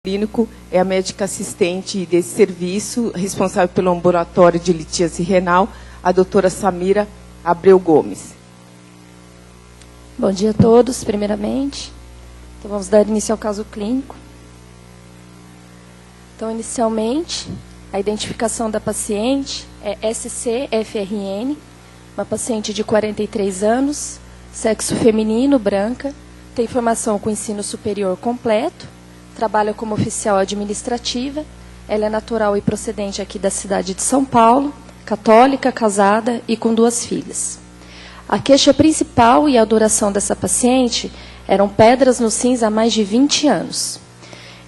clínico é a médica assistente desse serviço, responsável pelo ambulatório de litíase renal, a doutora Samira Abreu Gomes. Bom dia a todos, primeiramente. Então, vamos dar início ao caso clínico. Então, inicialmente, a identificação da paciente é SCFRN, uma paciente de 43 anos, sexo feminino, branca, tem formação com ensino superior completo, trabalha como oficial administrativa, ela é natural e procedente aqui da cidade de São Paulo, católica, casada e com 2 filhas. A queixa principal e a duração dessa paciente eram pedras nos rins há mais de 20 anos.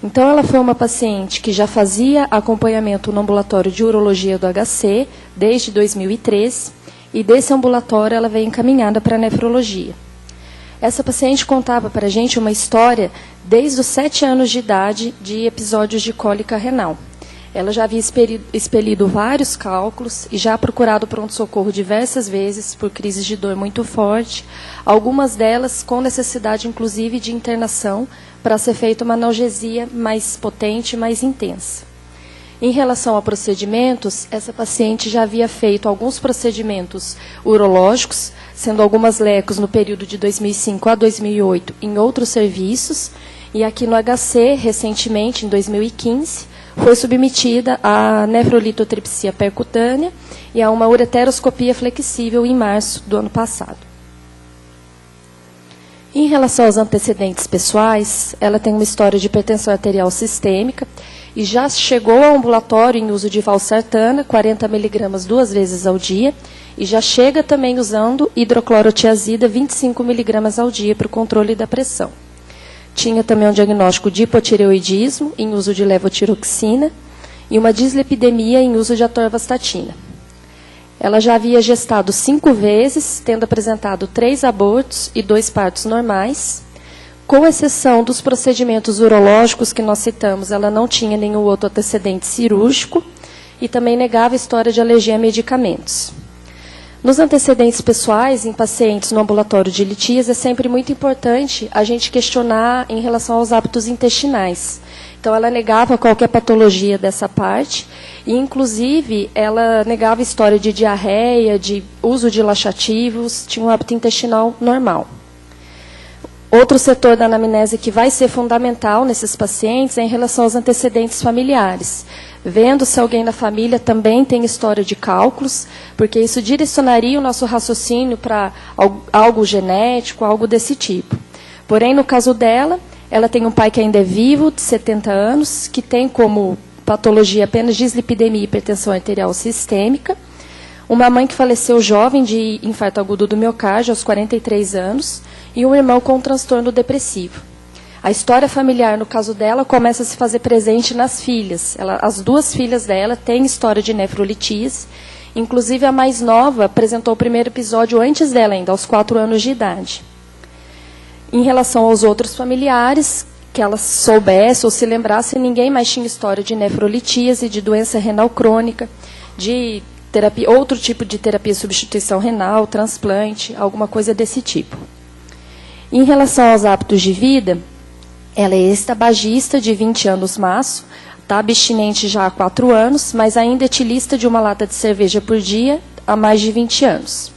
Então, ela foi uma paciente que já fazia acompanhamento no ambulatório de urologia do HC desde 2013, e desse ambulatório ela veio encaminhada para a nefrologia. Essa paciente contava para a gente uma história desde os 7 anos de idade de episódios de cólica renal. Ela já havia expelido vários cálculos e já procurado pronto-socorro diversas vezes por crises de dor muito forte, algumas delas com necessidade, inclusive, de internação para ser feita uma analgesia mais potente, mais intensa. Em relação a procedimentos, essa paciente já havia feito alguns procedimentos urológicos, sendo algumas lecos no período de 2005 a 2008 em outros serviços, e aqui no HC, recentemente, em 2015, foi submetida à nefrolitotripsia percutânea e a uma ureteroscopia flexível em março do ano passado. Em relação aos antecedentes pessoais, ela tem uma história de hipertensão arterial sistêmica e já chegou ao ambulatório em uso de valsartana, 40 mg 2 vezes ao dia, e já chega também usando hidroclorotiazida, 25 mg ao dia, para o controle da pressão. Tinha também um diagnóstico de hipotireoidismo, em uso de levotiroxina, e uma dislipidemia em uso de atorvastatina. Ela já havia gestado 5 vezes, tendo apresentado 3 abortos e 2 partos normais. Com exceção dos procedimentos urológicos que nós citamos, ela não tinha nenhum outro antecedente cirúrgico e também negava a história de alergia a medicamentos. Nos antecedentes pessoais, em pacientes no ambulatório de litíase, é sempre muito importante a gente questionar em relação aos hábitos intestinais. Então, ela negava qualquer patologia dessa parte e, inclusive, ela negava a história de diarreia, de uso de laxativos, tinha um hábito intestinal normal. Outro setor da anamnese que vai ser fundamental nesses pacientes é em relação aos antecedentes familiares. Vendo se alguém na família também tem história de cálculos, porque isso direcionaria o nosso raciocínio para algo genético, algo desse tipo. Porém, no caso dela, ela tem um pai que ainda é vivo, de 70 anos, que tem como patologia apenas dislipidemia e hipertensão arterial sistêmica, uma mãe que faleceu jovem de infarto agudo do miocárdio, aos 43 anos, e um irmão com um transtorno depressivo. A história familiar, no caso dela, começa a se fazer presente nas filhas. As 2 filhas dela têm história de nefrolitíase, inclusive a mais nova apresentou o primeiro episódio antes dela, ainda aos 4 anos de idade. Em relação aos outros familiares, que ela soubesse ou se lembrasse, ninguém mais tinha história de nefrolitíase, de doença renal crônica, de terapia, outro tipo de terapia substituição renal, transplante, alguma coisa desse tipo. Em relação aos hábitos de vida, ela é ex-tabagista de 20 anos maço, está abstinente já há 4 anos, mas ainda etilista de uma lata de cerveja por dia há mais de 20 anos.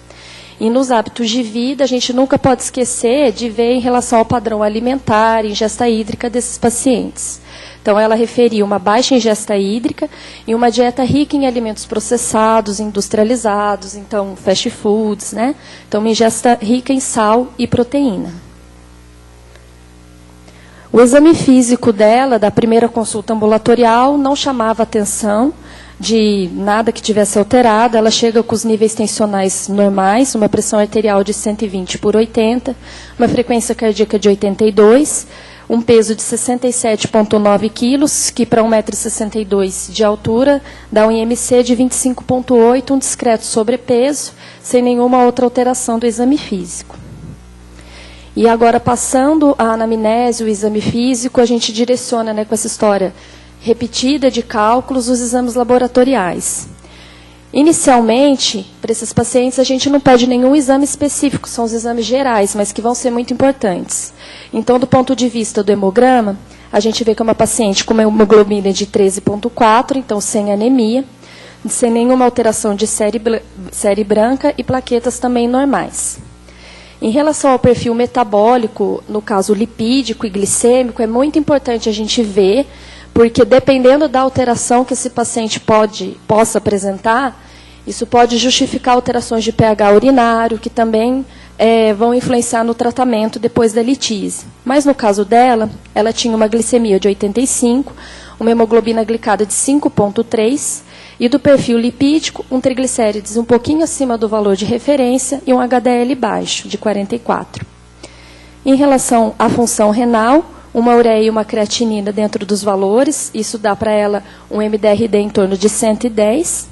E nos hábitos de vida, a gente nunca pode esquecer de ver em relação ao padrão alimentar, ingesta hídrica desses pacientes. Então, ela referia uma baixa ingesta hídrica e uma dieta rica em alimentos processados, industrializados, então, fast foods, né? Então, uma ingesta rica em sal e proteína. O exame físico dela, da primeira consulta ambulatorial, não chamava atenção de nada que tivesse alterado. Ela chega com os níveis tensionais normais, uma pressão arterial de 120/80, uma frequência cardíaca de 82, um peso de 67,9 quilos, que para 1,62 m de altura dá um IMC de 25,8, um discreto sobrepeso, sem nenhuma outra alteração do exame físico. E agora, passando a anamnese, o exame físico, a gente direciona, né, com essa história repetida de cálculos, os exames laboratoriais. Inicialmente, para esses pacientes, a gente não pede nenhum exame específico, são os exames gerais, mas que vão ser muito importantes. Então, do ponto de vista do hemograma, a gente vê que é uma paciente com uma hemoglobina de 13,4, então sem anemia, sem nenhuma alteração de série branca e plaquetas também normais. Em relação ao perfil metabólico, no caso lipídico e glicêmico, é muito importante a gente ver, porque dependendo da alteração que esse paciente possa apresentar, isso pode justificar alterações de pH urinário, que também vão influenciar no tratamento depois da litíase. Mas no caso dela, ela tinha uma glicemia de 85, uma hemoglobina glicada de 5,3, e do perfil lipídico, um triglicérides um pouquinho acima do valor de referência e um HDL baixo, de 44. Em relação à função renal, uma ureia e uma creatinina dentro dos valores, isso dá para ela um MDRD em torno de 110.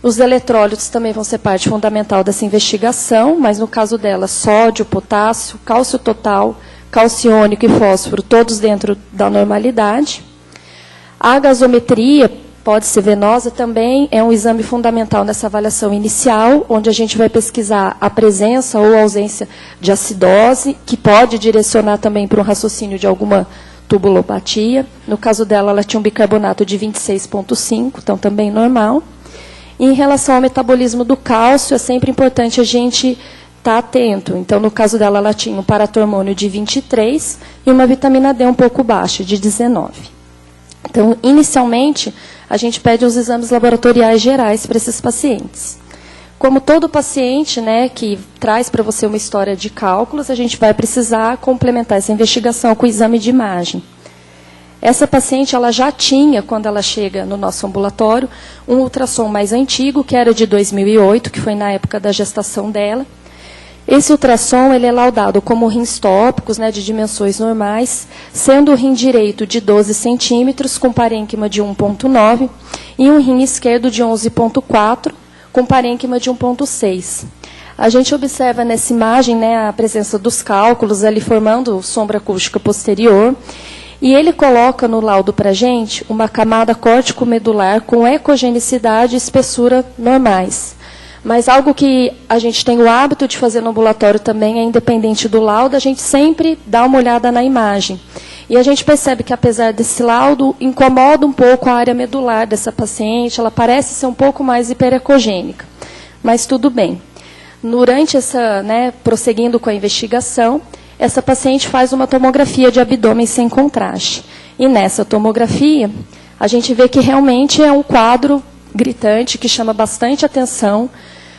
Os eletrólitos também vão ser parte fundamental dessa investigação, mas no caso dela, sódio, potássio, cálcio total, calciônico e fósforo, todos dentro da normalidade. A gasometria pode ser venosa também, é um exame fundamental nessa avaliação inicial, onde a gente vai pesquisar a presença ou ausência de acidose, que pode direcionar também para um raciocínio de alguma tubulopatia. No caso dela, ela tinha um bicarbonato de 26,5, então também normal. E em relação ao metabolismo do cálcio, é sempre importante a gente estar atento. Então, no caso dela, ela tinha um paratormônio de 23 e uma vitamina D um pouco baixa, de 19. Então, inicialmente, a gente pede os exames laboratoriais gerais para esses pacientes. Como todo paciente, né, que traz para você uma história de cálculos, a gente vai precisar complementar essa investigação com o exame de imagem. Essa paciente, ela já tinha, quando ela chega no nosso ambulatório, um ultrassom mais antigo, que era de 2008, que foi na época da gestação dela. Esse ultrassom ele é laudado como rins tópicos, né, de dimensões normais, sendo o rim direito de 12 centímetros, com parênquima de 1,9, e um rim esquerdo de 11,4, com parênquima de 1,6. A gente observa nessa imagem, né, a presença dos cálculos ali formando sombra acústica posterior, e ele coloca no laudo para a gente uma camada córtico-medular com ecogenicidade e espessura normais. Mas algo que a gente tem o hábito de fazer no ambulatório também, é independente do laudo, a gente sempre dá uma olhada na imagem. E a gente percebe que, apesar desse laudo, incomoda um pouco a área medular dessa paciente, ela parece ser um pouco mais hiperecogênica. Mas tudo bem. Durante essa, né, prosseguindo com a investigação, essa paciente faz uma tomografia de abdômen sem contraste. E nessa tomografia, a gente vê que realmente é um quadro gritante, que chama bastante atenção,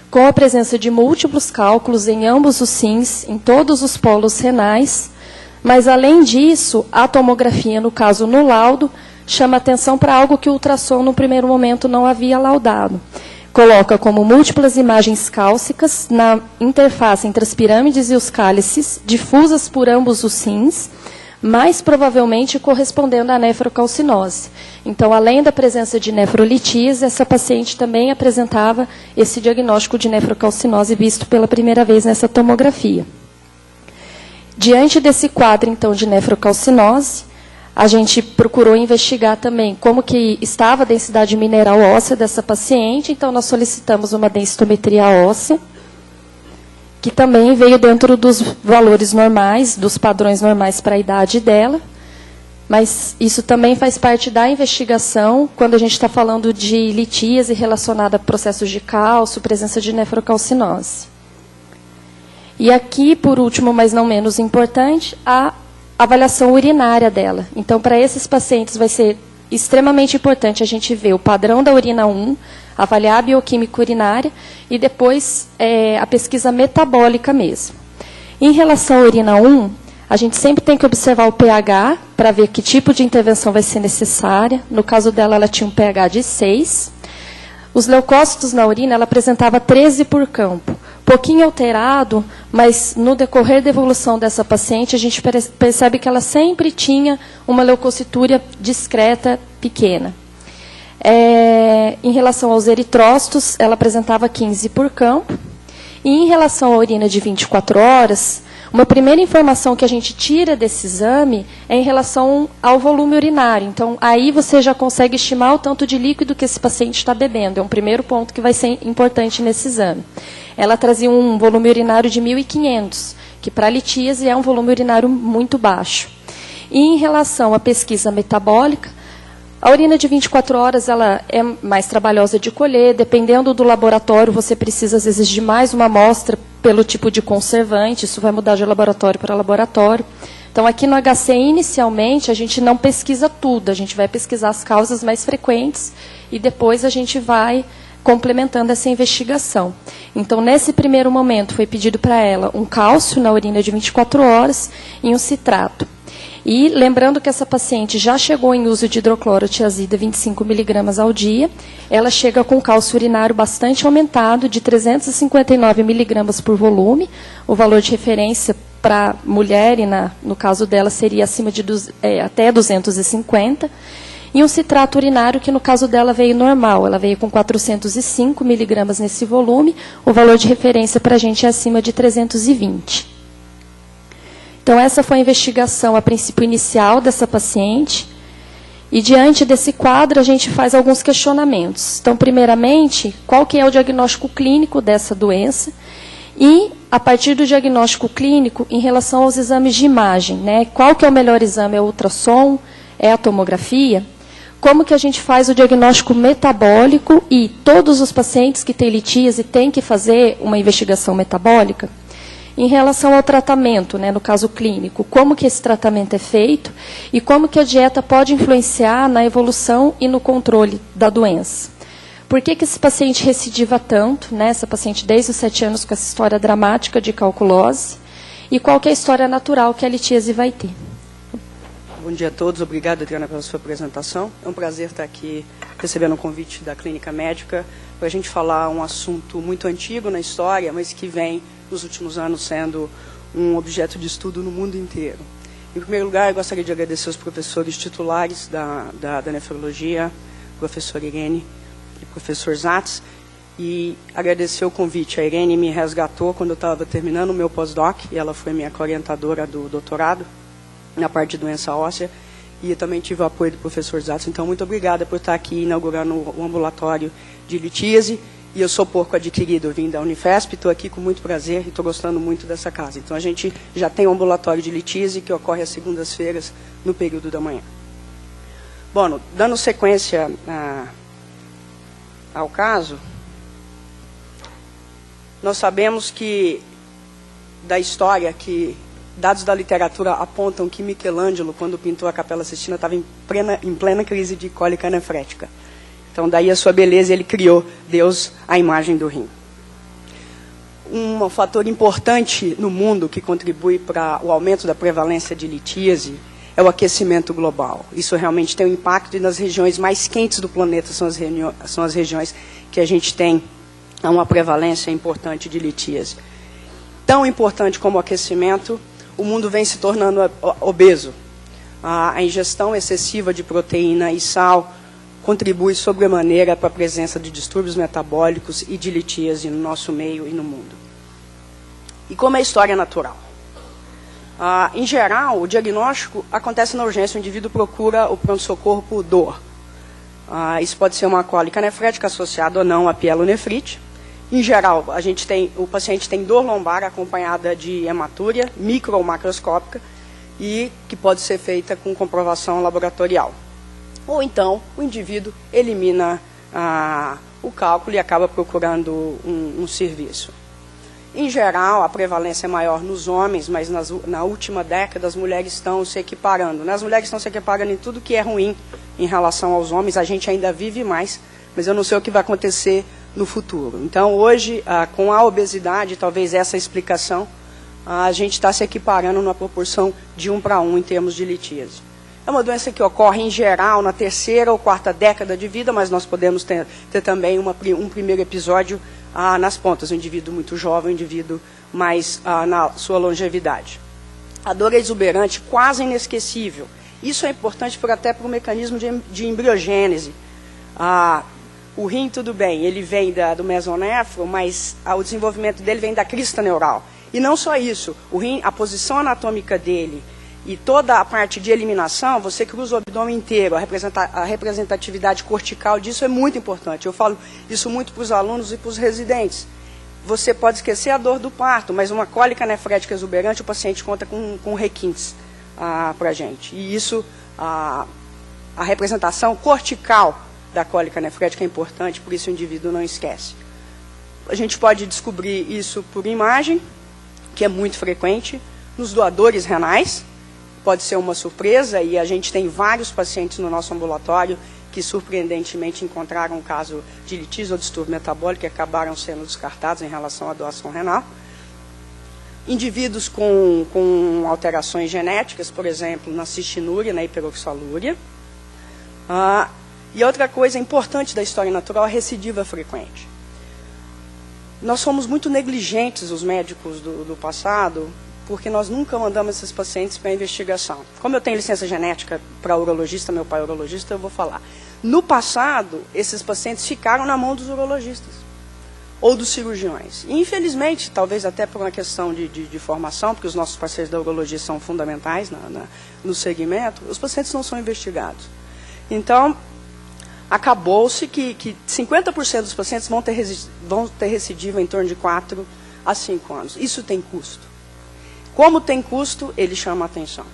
com a presença de múltiplos cálculos em ambos os rins, em todos os polos renais. Mas, além disso, a tomografia, no caso no laudo, chama atenção para algo que o ultrassom, no primeiro momento, não havia laudado. Coloca como múltiplas imagens cálcicas na interface entre as pirâmides e os cálices, difusas por ambos os rins, mais provavelmente correspondendo à nefrocalcinose. Então, além da presença de nefrolitise, essa paciente também apresentava esse diagnóstico de nefrocalcinose visto pela primeira vez nessa tomografia. Diante desse quadro, então, de nefrocalcinose, a gente procurou investigar também como que estava a densidade mineral óssea dessa paciente, então nós solicitamos uma densitometria óssea, que também veio dentro dos valores normais, dos padrões normais para a idade dela, mas isso também faz parte da investigação, quando a gente está falando de litíase relacionada a processos de cálcio, presença de nefrocalcinose. E aqui, por último, mas não menos importante, a avaliação urinária dela. Então, para esses pacientes vai ser extremamente importante a gente ver o padrão da urina 1, avaliar a bioquímica urinária e depois a pesquisa metabólica mesmo. Em relação à urina 1, a gente sempre tem que observar o pH para ver que tipo de intervenção vai ser necessária. No caso dela, ela tinha um pH de 6. Os leucócitos na urina, ela apresentava 13 por campo. Pouquinho alterado, mas no decorrer da evolução dessa paciente, a gente percebe que ela sempre tinha uma leucocitúria discreta, pequena. Em relação aos eritrócitos, ela apresentava 15 por campo. E em relação à urina de 24 horas, uma primeira informação que a gente tira desse exame é em relação ao volume urinário. Então, aí você já consegue estimar o tanto de líquido que esse paciente está bebendo. É um primeiro ponto que vai ser importante nesse exame. Ela trazia um volume urinário de 1.500, que para a litíase é um volume urinário muito baixo. E em relação à pesquisa metabólica, a urina de 24 horas ela é mais trabalhosa de colher, dependendo do laboratório, você precisa às vezes de mais uma amostra pelo tipo de conservante, isso vai mudar de laboratório para laboratório. Então, aqui no HC, inicialmente, a gente não pesquisa tudo, a gente vai pesquisar as causas mais frequentes e depois a gente vai complementando essa investigação. Então, nesse primeiro momento, foi pedido para ela um cálcio na urina de 24 horas e um citrato. E lembrando que essa paciente já chegou em uso de hidroclorotiazida 25 miligramas ao dia, ela chega com cálcio urinário bastante aumentado, de 359 miligramas por volume, o valor de referência para mulher, e no caso dela seria acima de até 250, e um citrato urinário que no caso dela veio normal, ela veio com 405 miligramas nesse volume, o valor de referência para a gente é acima de 320. Então, essa foi a investigação, a princípio inicial dessa paciente. E, diante desse quadro, a gente faz alguns questionamentos. Então, primeiramente, qual que é o diagnóstico clínico dessa doença? E, a partir do diagnóstico clínico, em relação aos exames de imagem, né? Qual que é o melhor exame? É o ultrassom? É a tomografia? Como que a gente faz o diagnóstico metabólico? E todos os pacientes que têm litíase têm que fazer uma investigação metabólica? Em relação ao tratamento, né, no caso clínico, como que esse tratamento é feito e como que a dieta pode influenciar na evolução e no controle da doença. Por que esse paciente recidiva tanto, né, essa paciente desde os 7 anos com essa história dramática de calculose, e qual que é a história natural que a litíase vai ter. Bom dia a todos, obrigado, Adriana, pela sua apresentação. É um prazer estar aqui recebendo o convite da Clínica Médica para a gente falar um assunto muito antigo na história, mas que vem nos últimos anos sendo um objeto de estudo no mundo inteiro. Em primeiro lugar, eu gostaria de agradecer os professores titulares da nefrologia, professor Irene e professor Zatz, e agradecer o convite. A Irene me resgatou quando eu estava terminando o meu pós-doc, e ela foi minha orientadora do doutorado, na parte de doença óssea, e eu também tive o apoio do professor Zatz. Então, muito obrigada por estar aqui inaugurando o ambulatório de litíase. E eu sou porco adquirido, eu vim da Unifesp, estou aqui com muito prazer e estou gostando muito dessa casa. Então, a gente já tem um ambulatório de litíase que ocorre às segundas-feiras, no período da manhã. Bom, dando sequência ao caso, nós sabemos que, da história, que dados da literatura apontam que Michelangelo, quando pintou a Capela Sistina, estava em plena crise de cólica nefrética. Então, daí a sua beleza, ele criou Deus à imagem do rim. Um fator importante no mundo que contribui para o aumento da prevalência de litíase é o aquecimento global. Isso realmente tem um impacto, e nas regiões mais quentes do planeta são as regiões que a gente tem uma prevalência importante de litíase. Tão importante como o aquecimento, o mundo vem se tornando obeso. A ingestão excessiva de proteína e sal contribui sobremaneira para a presença de distúrbios metabólicos e de litíase no nosso meio e no mundo. E como é a história natural? Em geral, o diagnóstico acontece na urgência, o indivíduo procura o pronto-socorro por dor. Isso pode ser uma cólica nefrética associada ou não à pielonefrite. Em geral, o paciente tem dor lombar acompanhada de hematúria, micro ou macroscópica, e que pode ser feita com comprovação laboratorial. Ou então, o indivíduo elimina o cálculo e acaba procurando um serviço. Em geral, a prevalência é maior nos homens, mas na última década as mulheres estão se equiparando. As mulheres estão se equiparando em tudo que é ruim em relação aos homens. A gente ainda vive mais, mas eu não sei o que vai acontecer no futuro. Então, hoje, com a obesidade, talvez essa explicação, a gente está se equiparando numa proporção de 1 para 1 em termos de litíase. É uma doença que ocorre, em geral, na 3ª ou 4ª década de vida, mas nós podemos ter também um primeiro episódio nas pontas, um indivíduo muito jovem, um indivíduo mais na sua longevidade. A dor é exuberante, quase inesquecível. Isso é importante até para o mecanismo de embriogênese. O rim, tudo bem, ele vem do mesonefro, mas o desenvolvimento dele vem da crista neural. E não só isso, o rim, a posição anatômica dele e toda a parte de eliminação, você cruza o abdômen inteiro, a representatividade cortical disso é muito importante. Eu falo isso muito para os alunos e para os residentes. Você pode esquecer a dor do parto, mas uma cólica nefrética exuberante, o paciente conta com requintes para a gente. E isso, a representação cortical da cólica nefrética é importante, por isso o indivíduo não esquece. A gente pode descobrir isso por imagem, que é muito frequente, nos doadores renais, pode ser uma surpresa, e a gente tem vários pacientes no nosso ambulatório que surpreendentemente encontraram um caso de litíase ou distúrbio metabólico e acabaram sendo descartados em relação à doação renal. Indivíduos com alterações genéticas, por exemplo, na cistinúria, na hiperoxalúria. E outra coisa importante da história natural é a recidiva frequente. Nós fomos muito negligentes, os médicos do passado, porque nós nunca mandamos esses pacientes para a investigação. Como eu tenho licença genética para urologista, meu pai é urologista, eu vou falar. No passado, esses pacientes ficaram na mão dos urologistas ou dos cirurgiões. E, infelizmente, talvez até por uma questão de formação, porque os nossos parceiros da urologia são fundamentais no segmento, os pacientes não são investigados. Então, acabou-se que 50% dos pacientes vão ter recidiva em torno de 4 a 5 anos. Isso tem custo. Como tem custo, ele chama a atenção.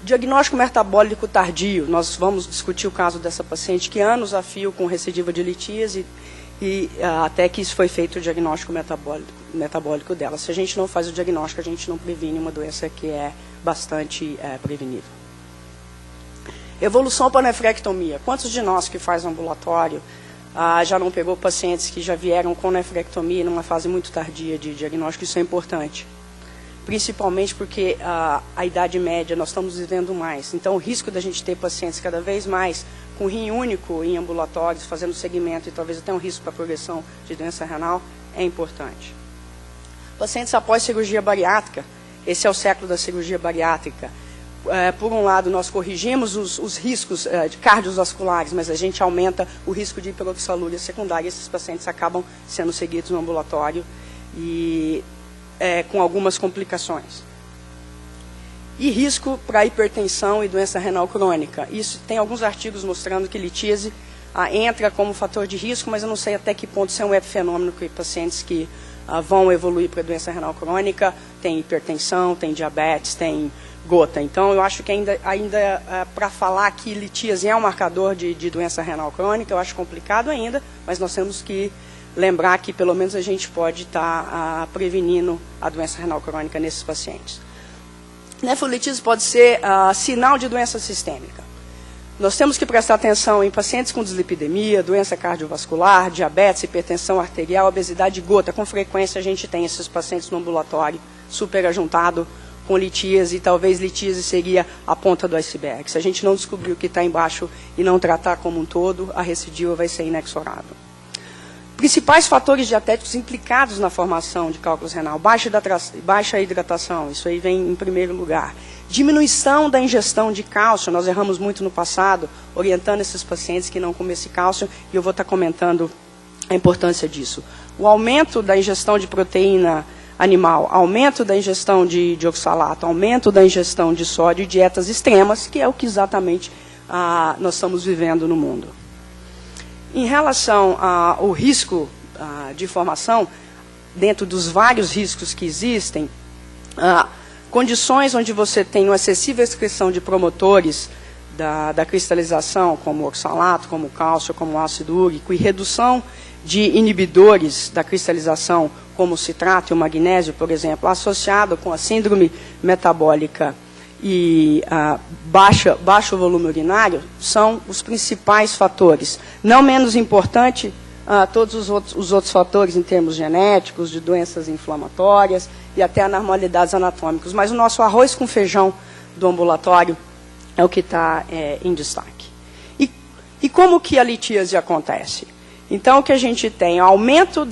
Diagnóstico metabólico tardio. Nós vamos discutir o caso dessa paciente que anos a fio com recidiva de litíase e até que isso foi feito o diagnóstico metabólico dela. Se a gente não faz o diagnóstico, a gente não previne uma doença que é bastante prevenível. Evolução para nefrectomia. Quantos de nós que faz ambulatório já não pegou pacientes que já vieram com nefrectomia numa fase muito tardia de diagnóstico? Isso é importante. Principalmente porque a idade média, nós estamos vivendo mais. Então, o risco da gente ter pacientes cada vez mais com rim único em ambulatórios, fazendo segmento e talvez até um risco para progressão de doença renal, é importante. Pacientes após cirurgia bariátrica. Esse é o século da cirurgia bariátrica. Por um lado, nós corrigimos os riscos cardiovasculares, mas a gente aumenta o risco de hiperoxalúria secundária. Esses pacientes acabam sendo seguidos no ambulatório e com algumas complicações. E risco para hipertensão e doença renal crônica. Isso tem alguns artigos mostrando que litíase entra como fator de risco, mas eu não sei até que ponto isso é um epifenômeno que pacientes que vão evoluir para doença renal crônica, tem hipertensão, tem diabetes, tem gota. Então, eu acho que ainda para falar que litíase é um marcador de doença renal crônica, eu acho complicado ainda, mas nós temos que lembrar que pelo menos a gente pode estar prevenindo a doença renal crônica nesses pacientes. Nefrolitíase pode ser sinal de doença sistêmica. Nós temos que prestar atenção em pacientes com dislipidemia, doença cardiovascular, diabetes, hipertensão arterial, obesidade e gota. Com frequência a gente tem esses pacientes no ambulatório superajuntado com litíase, e talvez litíase seria a ponta do iceberg. Se a gente não descobrir o que está embaixo e não tratar como um todo, a recidiva vai ser inexorável. Principais fatores dietéticos implicados na formação de cálculos renal: baixa hidratação, isso aí vem em primeiro lugar. Diminuição da ingestão de cálcio, nós erramos muito no passado, orientando esses pacientes que não comessem cálcio, e eu vou estar comentando a importância disso. O aumento da ingestão de proteína animal, aumento da ingestão de oxalato, aumento da ingestão de sódio e dietas extremas, que é o que exatamente nós estamos vivendo no mundo. Em relação ao risco de formação, dentro dos vários riscos que existem, condições onde você tem uma excessiva excreção de promotores da cristalização, como o oxalato, como o cálcio, como o ácido úrico, e redução de inibidores da cristalização, como o citrato e o magnésio, por exemplo, associado com a síndrome metabólica e baixo volume urinário, são os principais fatores. Não menos importante, todos os outros fatores em termos genéticos, de doenças inflamatórias e até anormalidades anatômicas. Mas o nosso arroz com feijão do ambulatório é o que está em destaque. E como que a litíase acontece? Então, o que a gente tem? Aumento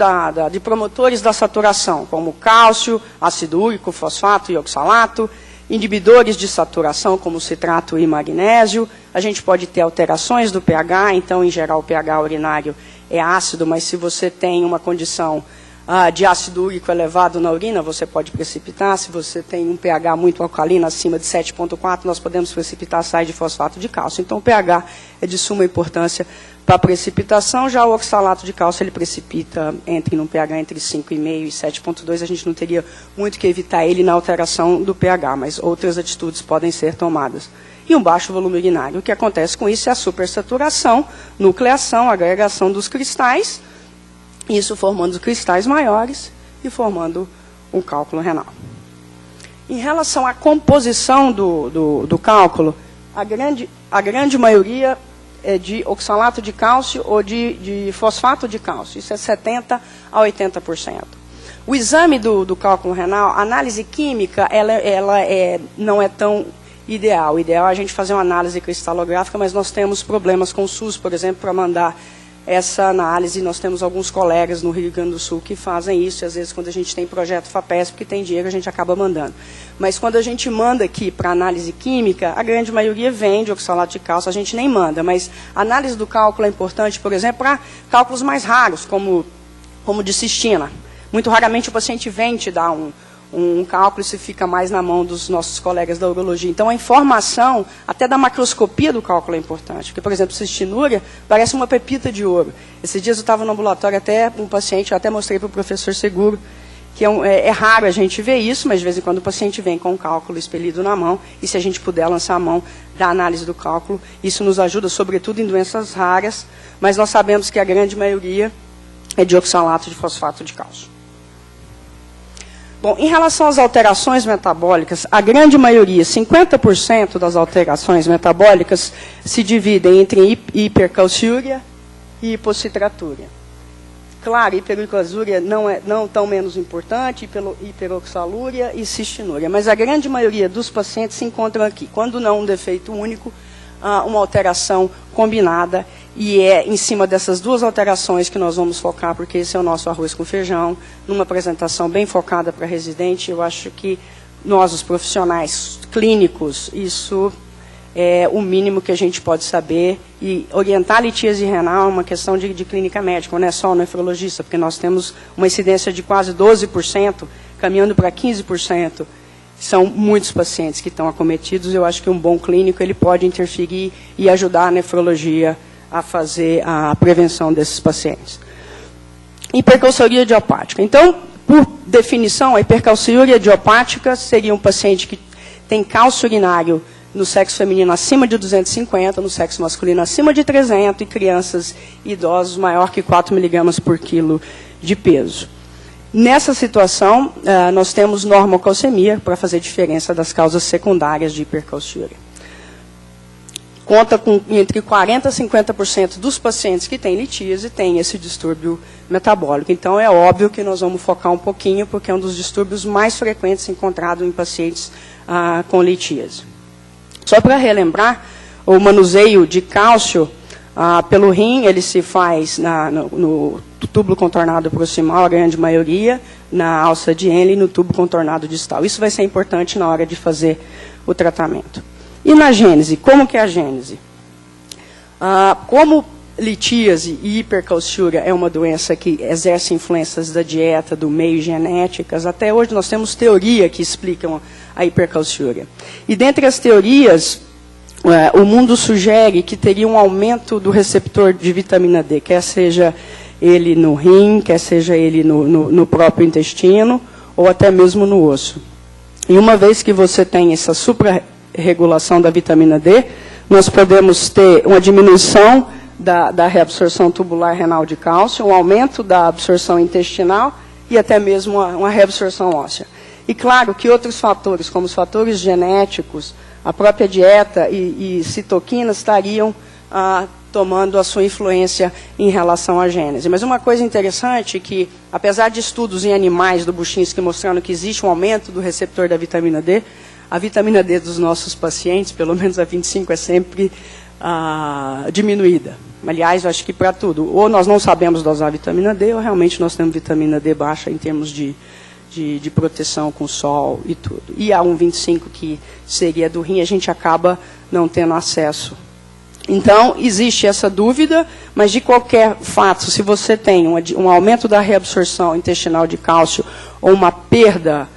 de promotores da saturação, como cálcio, ácido úrico, fosfato e oxalato, inibidores de saturação, como citrato e magnésio. A gente pode ter alterações do pH, então, em geral, o pH urinário é ácido, mas se você tem uma condição de ácido úrico elevado na urina, você pode precipitar. Se você tem um pH muito alcalino, acima de 7,4, nós podemos precipitar sais de fosfato de cálcio. Então, o pH é de suma importância para a precipitação. Já o oxalato de cálcio, ele precipita num pH entre 5,5 e 7,2. A gente não teria muito que evitar ele na alteração do pH, mas outras atitudes podem ser tomadas. E um baixo volume urinário. O que acontece com isso é a supersaturação, nucleação, agregação dos cristais, isso formando cristais maiores e formando um cálculo renal. Em relação à composição do cálculo, a grande maioria é de oxalato de cálcio ou de fosfato de cálcio. Isso é 70% a 80%. O exame do cálculo renal, a análise química, não é tão ideal. O ideal é a gente fazer uma análise cristalográfica, mas nós temos problemas com o SUS, por exemplo, para mandar essa análise. Nós temos alguns colegas no Rio Grande do Sul que fazem isso, e às vezes quando a gente tem projeto FAPESP, que tem dinheiro, a gente acaba mandando. Mas quando a gente manda aqui para análise química, a grande maioria vem de oxalato de cálcio, a gente nem manda. Mas a análise do cálculo é importante, por exemplo, para cálculos mais raros, como de cistina. Muito raramente o paciente vem te dar um cálculo, isso fica mais na mão dos nossos colegas da urologia. Então, a informação, até da macroscopia do cálculo é importante. Porque, por exemplo, cistinúria parece uma pepita de ouro. Esses dias eu estava no ambulatório, até um paciente, eu até mostrei para o professor Seguro, que é raro a gente ver isso, mas de vez em quando o paciente vem com um cálculo expelido na mão, e se a gente puder lançar a mão da análise do cálculo, isso nos ajuda, sobretudo em doenças raras, mas nós sabemos que a grande maioria é de oxalato de fosfato de cálcio. Bom, em relação às alterações metabólicas, a grande maioria, 50% das alterações metabólicas, se dividem entre hipercalciúria e hipocitraturia. Claro, hiperuricosúria não tão menos importante, hiperoxalúria e cistinúria, mas a grande maioria dos pacientes se encontram aqui. Quando não um defeito único, uma alteração combinada, e é em cima dessas duas alterações que nós vamos focar, porque esse é o nosso arroz com feijão, numa apresentação bem focada para residente. Eu acho que nós, os profissionais clínicos, isso é o mínimo que a gente pode saber, e orientar a litíase renal é uma questão de clínica médica, não é só o nefrologista, porque nós temos uma incidência de quase 12%, caminhando para 15%. São muitos pacientes que estão acometidos. Eu acho que um bom clínico ele pode interferir e ajudar a nefrologia a fazer a prevenção desses pacientes. Hipercalciúria idiopática. Então, por definição, a hipercalciúria idiopática seria um paciente que tem cálcio urinário no sexo feminino acima de 250, no sexo masculino acima de 300, e crianças e idosos maior que 4 mg por quilo de peso. Nessa situação, nós temos normocalcemia para fazer diferença das causas secundárias de hipercalciúria. Conta com entre 40% a 50% dos pacientes que têm litíase têm esse distúrbio metabólico. Então, é óbvio que nós vamos focar um pouquinho, porque é um dos distúrbios mais frequentes encontrados em pacientes com litíase. Só para relembrar, o manuseio de cálcio pelo rim, ele se faz no túbulo contornado proximal, a grande maioria, na alça de Henle e no tubo contornado distal. Isso vai ser importante na hora de fazer o tratamento. E na gênese, como que é a gênese? Como litíase e hipercalciúria é uma doença que exerce influências da dieta, do meio, genéticas, até hoje nós temos teoria que explicam a hipercalciúria. E dentre as teorias, o mundo sugere que teria um aumento do receptor de vitamina D, quer seja ele no rim, quer seja ele no próprio intestino, ou até mesmo no osso. E uma vez que você tem essa suprarregulação da vitamina D, nós podemos ter uma diminuição da reabsorção tubular renal de cálcio, um aumento da absorção intestinal e até mesmo uma reabsorção óssea. E claro que outros fatores, como os fatores genéticos, a própria dieta e citoquinas estariam tomando a sua influência em relação à gênese. Mas uma coisa interessante é que, apesar de estudos em animais do Buchinski mostrando que existe um aumento do receptor da vitamina D, a vitamina D dos nossos pacientes, pelo menos a 25, é sempre diminuída. Aliás, eu acho que para tudo. Ou nós não sabemos dosar vitamina D, ou realmente nós temos vitamina D baixa em termos de proteção com sol e tudo. E a 1,25, que seria do rim, a gente acaba não tendo acesso Então, existe essa dúvida, mas de qualquer fato, se você tem um aumento da reabsorção intestinal de cálcio ou uma perda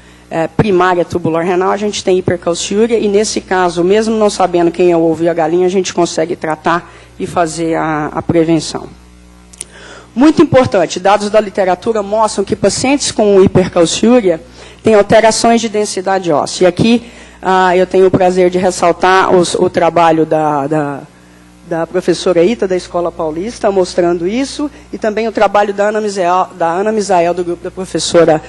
primária tubular renal, a gente tem hipercalciúria, e nesse caso, mesmo não sabendo quem é o ovo e a galinha, a gente consegue tratar e fazer a prevenção. Muito importante, dados da literatura mostram que pacientes com hipercalciúria têm alterações de densidade óssea. E aqui eu tenho o prazer de ressaltar o trabalho da professora Ita, da Escola Paulista, mostrando isso, e também o trabalho da Ana Misael, do grupo da professora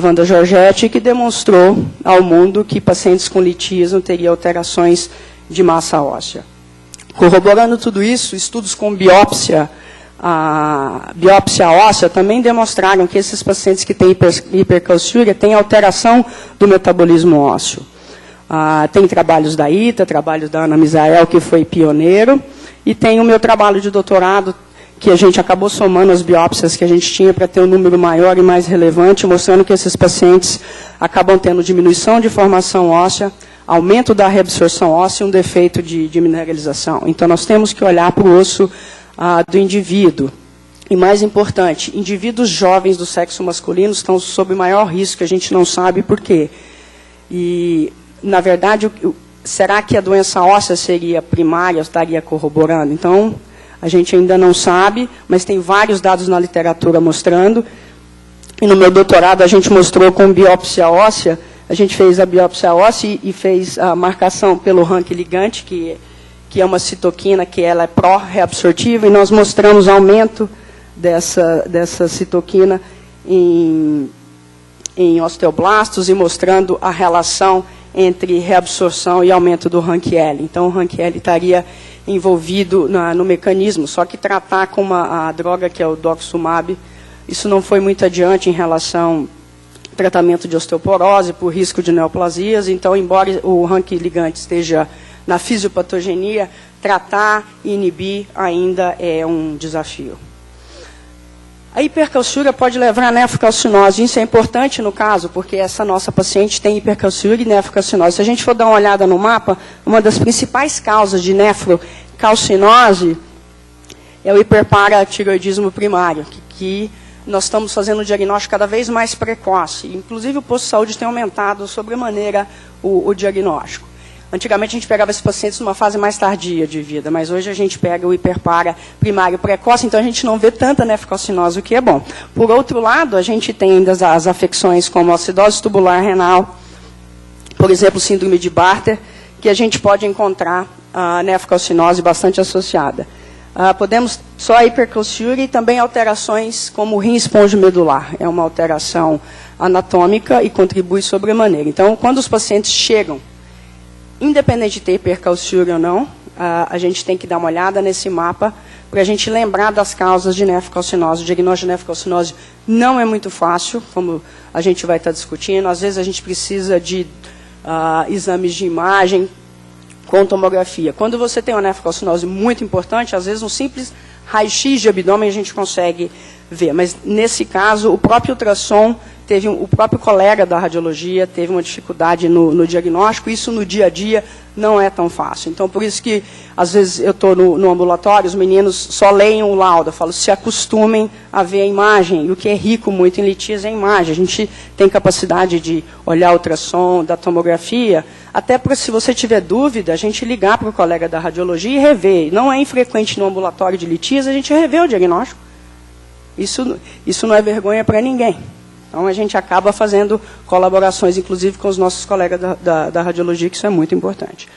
Wanda Giorgetti, que demonstrou ao mundo que pacientes com litismo teriam alterações de massa óssea. Corroborando tudo isso, estudos com biópsia óssea também demonstraram que esses pacientes que têm hipercalciúria têm alteração do metabolismo ósseo. Tem trabalhos da Ita, trabalhos da Ana Misael, que foi pioneiro, e tem o meu trabalho de doutorado, que a gente acabou somando as biópsias que a gente tinha para ter um número maior e mais relevante, mostrando que esses pacientes acabam tendo diminuição de formação óssea, aumento da reabsorção óssea e um defeito de mineralização. Então, nós temos que olhar para o osso do indivíduo. E mais importante, indivíduos jovens do sexo masculino estão sob maior risco, a gente não sabe por quê. E, na verdade, será que a doença óssea seria primária, estaria corroborando? Então, a gente ainda não sabe, mas tem vários dados na literatura mostrando. E no meu doutorado a gente mostrou com biópsia óssea, a gente fez a biópsia óssea e fez a marcação pelo rank ligante, que é uma citoquina que ela é pró-reabsortiva, e nós mostramos aumento dessa citoquina em osteoblastos e mostrando a relação entre reabsorção e aumento do rank L. Então, o rank L estaria envolvido no mecanismo, só que tratar com a droga que é o doxumab, isso não foi muito adiante em relação ao tratamento de osteoporose por risco de neoplasias. Então, embora o rank ligante esteja na fisiopatogenia, tratar e inibir ainda é um desafio. A hipercalciúria pode levar a nefrocalcinose. Isso é importante no caso, porque essa nossa paciente tem hipercalciúria e nefrocalcinose. Se a gente for dar uma olhada no mapa, uma das principais causas de nefrocalcinose é o hiperparatireoidismo primário, que nós estamos fazendo um diagnóstico cada vez mais precoce. Inclusive, o posto de saúde tem aumentado sobremaneira o diagnóstico. Antigamente, a gente pegava esses pacientes numa fase mais tardia de vida, mas hoje a gente pega o hiperpara primário precoce, então a gente não vê tanta nefrocalcinose, o que é bom. Por outro lado, a gente tem ainda as afecções como acidose tubular renal, por exemplo, síndrome de Bartter, que a gente pode encontrar a nefrocalcinose bastante associada. Podemos só a hipercalciúria e também alterações como o rim esponjo medular. É uma alteração anatômica e contribui sobremaneira. Então, quando os pacientes chegam, independente de ter hipercalciúria ou não, a gente tem que dar uma olhada nesse mapa para a gente lembrar das causas de nefrocalcinose. O diagnóstico de nefrocalcinose não é muito fácil, como a gente vai estar discutindo. Às vezes a gente precisa de exames de imagem com tomografia. Quando você tem uma nefrocalcinose muito importante, às vezes um simples raio-x de abdômen a gente consegue ver. Mas, nesse caso, o próprio ultrassom, o próprio colega da radiologia teve uma dificuldade no diagnóstico. Isso, no dia a dia, não é tão fácil. Então, por isso que, às vezes, eu estou no ambulatório, os meninos só leem o laudo. Eu falo, se acostumem a ver a imagem. E o que é rico muito em litíase é a imagem. A gente tem capacidade de olhar o ultrassom, da tomografia, até para, se você tiver dúvida, a gente ligar para o colega da radiologia e rever. Não é infrequente no ambulatório de litíase a gente rever o diagnóstico. Isso não é vergonha para ninguém. Então, a gente acaba fazendo colaborações, inclusive, com os nossos colegas da radiologia, que isso é muito importante.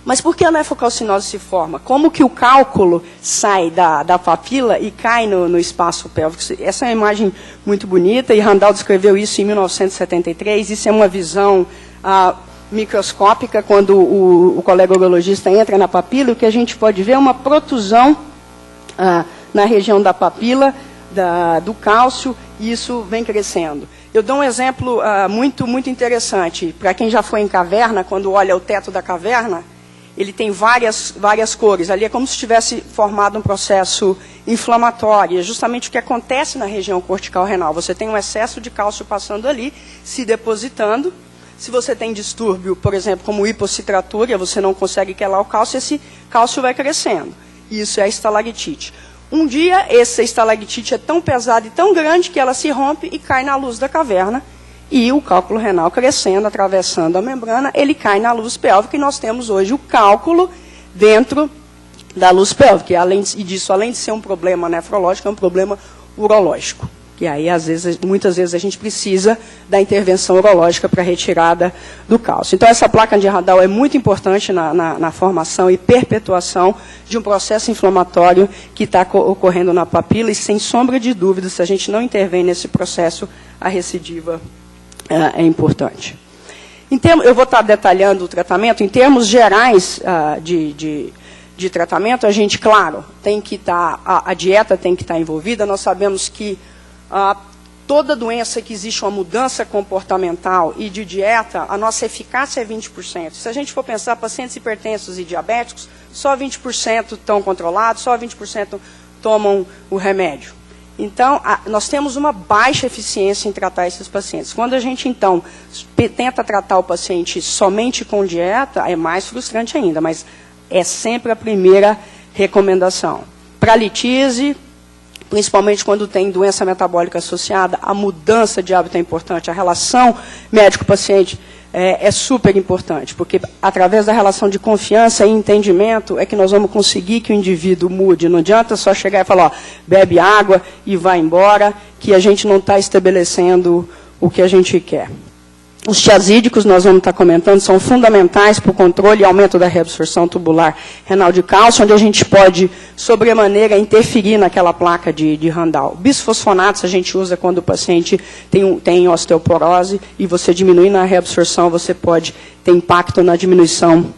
Mas por que a nefrocalcinose se forma? Como que o cálculo sai da papila e cai no espaço pélvico? Essa é uma imagem muito bonita, e Randall descreveu isso em 1973. Isso é uma visão microscópica, quando o colega urologista entra na papila, o que a gente pode ver é uma protusão na região da papila, do cálcio, e isso vem crescendo. Eu dou um exemplo muito interessante. Para quem já foi em caverna, quando olha o teto da caverna, ele tem várias cores. Ali é como se tivesse formado um processo inflamatório. É justamente o que acontece na região cortical renal. Você tem um excesso de cálcio passando ali, se depositando, Se você tem distúrbio, por exemplo, como hipocitratúria, você não consegue quelar o cálcio, esse cálcio vai crescendo. Isso é a estalactite. Um dia, essa estalactite é tão pesada e tão grande que ela se rompe e cai na luz da caverna. E o cálculo renal crescendo, atravessando a membrana, ele cai na luz pélvica e nós temos hoje o cálculo dentro da luz pélvica. Além de ser um problema nefrológico, é um problema urológico. Que aí, muitas vezes, a gente precisa da intervenção urológica para a retirada do cálcio. Então, essa placa de Randall é muito importante na formação e perpetuação de um processo inflamatório que está ocorrendo na papila, e, sem sombra de dúvida, se a gente não intervém nesse processo, a recidiva é importante. Eu vou estar detalhando o tratamento. Em termos gerais de tratamento, a gente, claro, tem que estar, a dieta tem que estar envolvida. Nós sabemos que toda doença que existe uma mudança comportamental e de dieta, a nossa eficácia é 20%. Se a gente for pensar pacientes hipertensos e diabéticos, só 20% estão controlados, só 20% tomam o remédio. Então, nós temos uma baixa eficiência em tratar esses pacientes. Quando a gente, então, tenta tratar o paciente somente com dieta, é mais frustrante ainda, mas é sempre a primeira recomendação. Para litise, principalmente quando tem doença metabólica associada, a mudança de hábito é importante, a relação médico-paciente é super importante, porque através da relação de confiança e entendimento é que nós vamos conseguir que o indivíduo mude. Não adianta só chegar e falar, ó, bebe água e vai embora, que a gente não está estabelecendo o que a gente quer. Os tiazídicos, nós vamos estar comentando, são fundamentais para o controle e aumento da reabsorção tubular renal de cálcio, onde a gente pode, sobremaneira, interferir naquela placa de Randall. Bisfosfonatos a gente usa quando o paciente tem osteoporose, e você diminuindo a reabsorção, você pode ter impacto na diminuição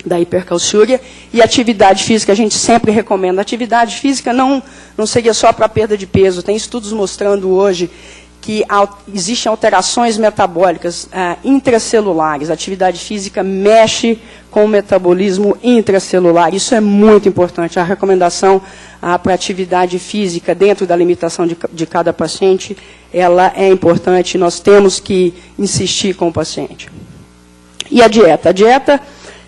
da hipercalciúria. E atividade física, a gente sempre recomenda. Atividade física não seria só para perda de peso. Tem estudos mostrando hoje que existem alterações metabólicas intracelulares. A atividade física mexe com o metabolismo intracelular. Isso é muito importante. A recomendação para atividade física, dentro da limitação de cada paciente, ela é importante. Nós temos que insistir com o paciente. E a dieta? A dieta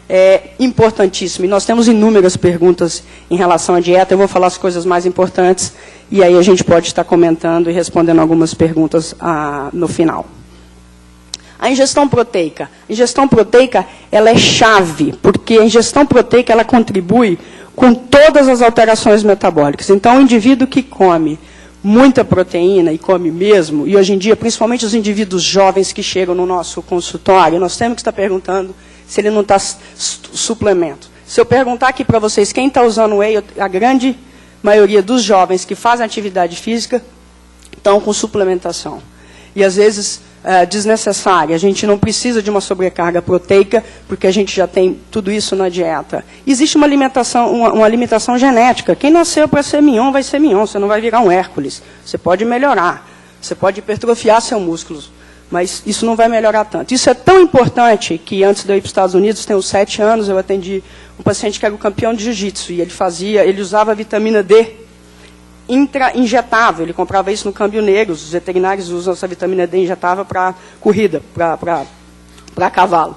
é importantíssima. E nós temos inúmeras perguntas em relação à dieta. Eu vou falar as coisas mais importantes, e aí a gente pode estar comentando e respondendo algumas perguntas no final. A ingestão proteica. A ingestão proteica, ela é chave, porque a ingestão proteica, ela contribui com todas as alterações metabólicas. Então, o indivíduo que come muita proteína, e come mesmo, e hoje em dia, principalmente os indivíduos jovens que chegam no nosso consultório, nós temos que estar perguntando se ele não está suplemento. Se eu perguntar aqui para vocês quem está usando whey, a grande maioria dos jovens que fazem atividade física estão com suplementação. E, às vezes, desnecessária. A gente não precisa de uma sobrecarga proteica, porque a gente já tem tudo isso na dieta. Existe uma limitação genética. Quem nasceu para ser mignon, vai ser mignon. Você não vai virar um Hércules. Você pode melhorar. Você pode hipertrofiar seus músculos. Mas isso não vai melhorar tanto. Isso é tão importante que, antes de eu ir para os Estados Unidos, tem uns 7 anos, eu atendi um paciente que era o campeão de jiu-jitsu, e ele usava vitamina D injetável. Ele comprava isso no Câmbio Negro. Os veterinários usam essa vitamina D injetável para corrida, para cavalo.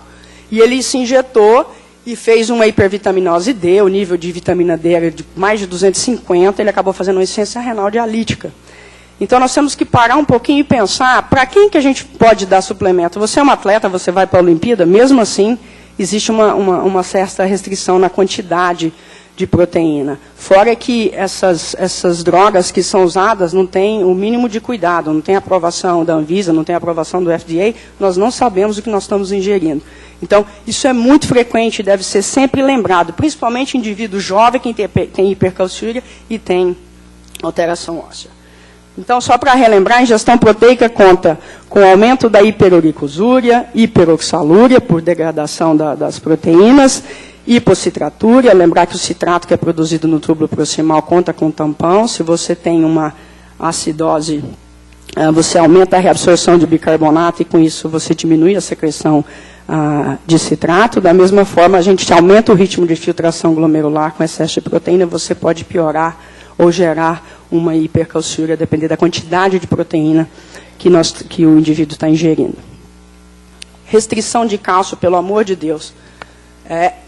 E ele se injetou e fez uma hipervitaminose D, o nível de vitamina D era de mais de 250, ele acabou fazendo uma insuficiência renal dialítica. Então, nós temos que parar um pouquinho e pensar, para quem que a gente pode dar suplemento? Você é um atleta, você vai para a Olimpíada, mesmo assim, existe uma certa restrição na quantidade de proteína. Fora que essas drogas que são usadas não têm o mínimo de cuidado, não tem aprovação da Anvisa, não tem aprovação do FDA, nós não sabemos o que nós estamos ingerindo. Então, isso é muito frequente e deve ser sempre lembrado, principalmente indivíduo jovem que tem hipercalciúria e tem alteração óssea. Então, só para relembrar, a ingestão proteica conta com o aumento da hiperuricosúria, hiperoxalúria, por degradação das proteínas, hipocitratúria, lembrar que o citrato que é produzido no túbulo proximal conta com tampão. Se você tem uma acidose, você aumenta a reabsorção de bicarbonato e, com isso, você diminui a secreção de citrato. Da mesma forma, a gente aumenta o ritmo de filtração glomerular com excesso de proteína, você pode piorar ou gerar uma hipercalciúria, depender da quantidade de proteína que o indivíduo está ingerindo. Restrição de cálcio, pelo amor de Deus.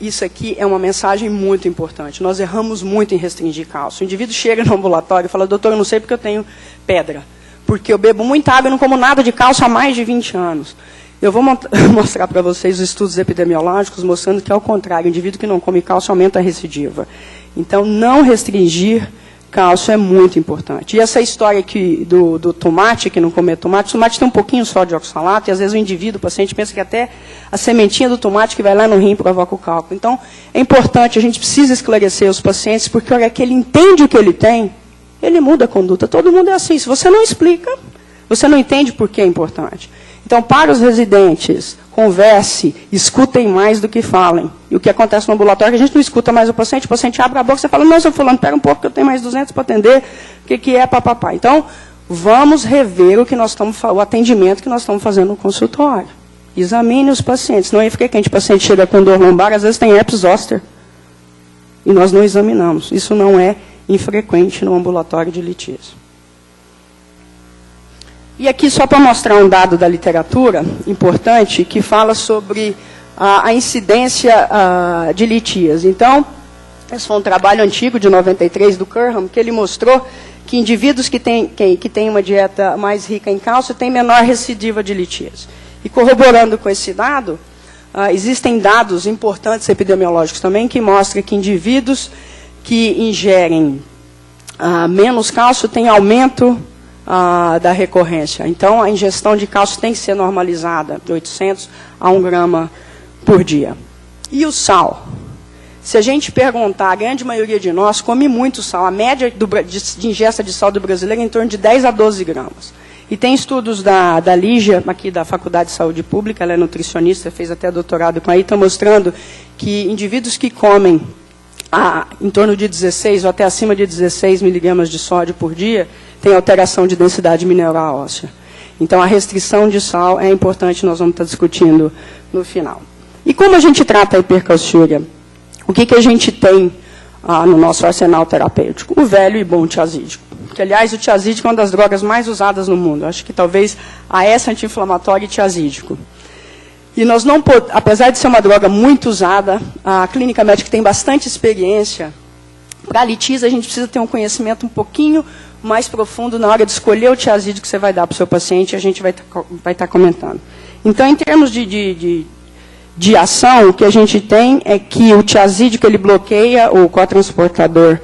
Isso aqui é uma mensagem muito importante. Nós erramos muito em restringir cálcio. O indivíduo chega no ambulatório e fala, doutor, eu não sei porque eu tenho pedra. Porque eu bebo muita água e não como nada de cálcio há mais de 20 anos. Eu vou mostrar para vocês os estudos epidemiológicos mostrando que, ao contrário, o indivíduo que não come cálcio aumenta a recidiva. Então, não restringir cálcio é muito importante. E essa história aqui do tomate, que não comer tomate, o tomate tem um pouquinho só de oxalato, e às vezes o indivíduo, o paciente, pensa que até a sementinha do tomate que vai lá no rim provoca o cálculo. Então, é importante, a gente precisa esclarecer os pacientes, porque a hora que ele entende o que ele tem, ele muda a conduta. Todo mundo é assim. Se você não explica, você não entende por que é importante. Então, para os residentes, converse, escutem mais do que falem. E o que acontece no ambulatório é que a gente não escuta mais o paciente abre a boca, você fala, não, seu fulano, pera um pouco, que eu tenho mais 200 para atender, o que é papapá. Então, vamos rever o atendimento que nós estamos fazendo no consultório. Examine os pacientes. Não é frequente, o paciente chega com dor lombar, às vezes tem herpes zoster. E nós não examinamos. Isso não é infrequente no ambulatório de litíase. E aqui, só para mostrar um dado da literatura importante, que fala sobre a incidência de litíase. Então, esse foi um trabalho antigo, de 93, do Curham, que ele mostrou que indivíduos que têm uma dieta mais rica em cálcio têm menor recidiva de litíase. E corroborando com esse dado, existem dados importantes epidemiológicos também, que mostram que indivíduos que ingerem menos cálcio têm aumento da recorrência. Então, a ingestão de cálcio tem que ser normalizada, de 800 a 1 grama por dia. E o sal? Se a gente perguntar, a grande maioria de nós come muito sal. A média de ingesta de sal do brasileiro é em torno de 10 a 12 gramas. E tem estudos da Lígia, aqui da Faculdade de Saúde Pública, ela é nutricionista, fez até doutorado com a ITA, mostrando que indivíduos que comem em torno de 16 ou até acima de 16 miligramas de sódio por dia, tem alteração de densidade mineral óssea. Então, a restrição de sal é importante, nós vamos estar discutindo no final. E como a gente trata a hipercalciúria? O que a gente tem no nosso arsenal terapêutico? O velho e bom tiazídico. Que, aliás, o tiazídico é uma das drogas mais usadas no mundo. Acho que talvez AS anti-inflamatório e tiazídico. E nós não podemos, apesar de ser uma droga muito usada, a clínica médica tem bastante experiência. Para a litíase, a gente precisa ter um conhecimento um pouquinho mais profundo na hora de escolher o tiazídico que você vai dar para o seu paciente, e a gente vai estar comentando. Então, em termos de ação, o que a gente tem é que o tiazídico ele bloqueia o cotransportador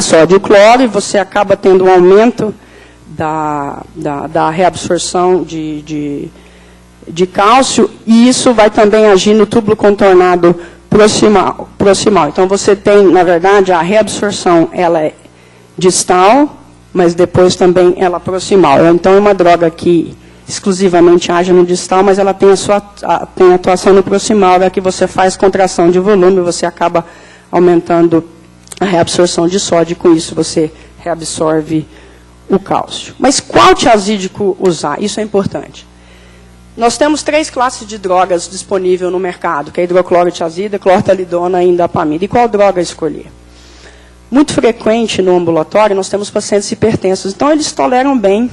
sódio e cloro, e você acaba tendo um aumento da reabsorção de cálcio, e isso vai também agir no túbulo contornado proximal. Então, você tem, na verdade, a reabsorção, ela é distal, mas depois também ela proximal. Então, é uma droga que exclusivamente age no distal, mas ela tem tem atuação no proximal, é que você faz contração de volume, você acaba aumentando a reabsorção de sódio, e com isso você reabsorve o cálcio. Mas qual tiazídico usar? Isso é importante. Nós temos 3 classes de drogas disponíveis no mercado, que é hidroclorotiazida, clortalidona e indapamida. E qual droga escolher? Muito frequente no ambulatório, nós temos pacientes hipertensos. Então, eles toleram bem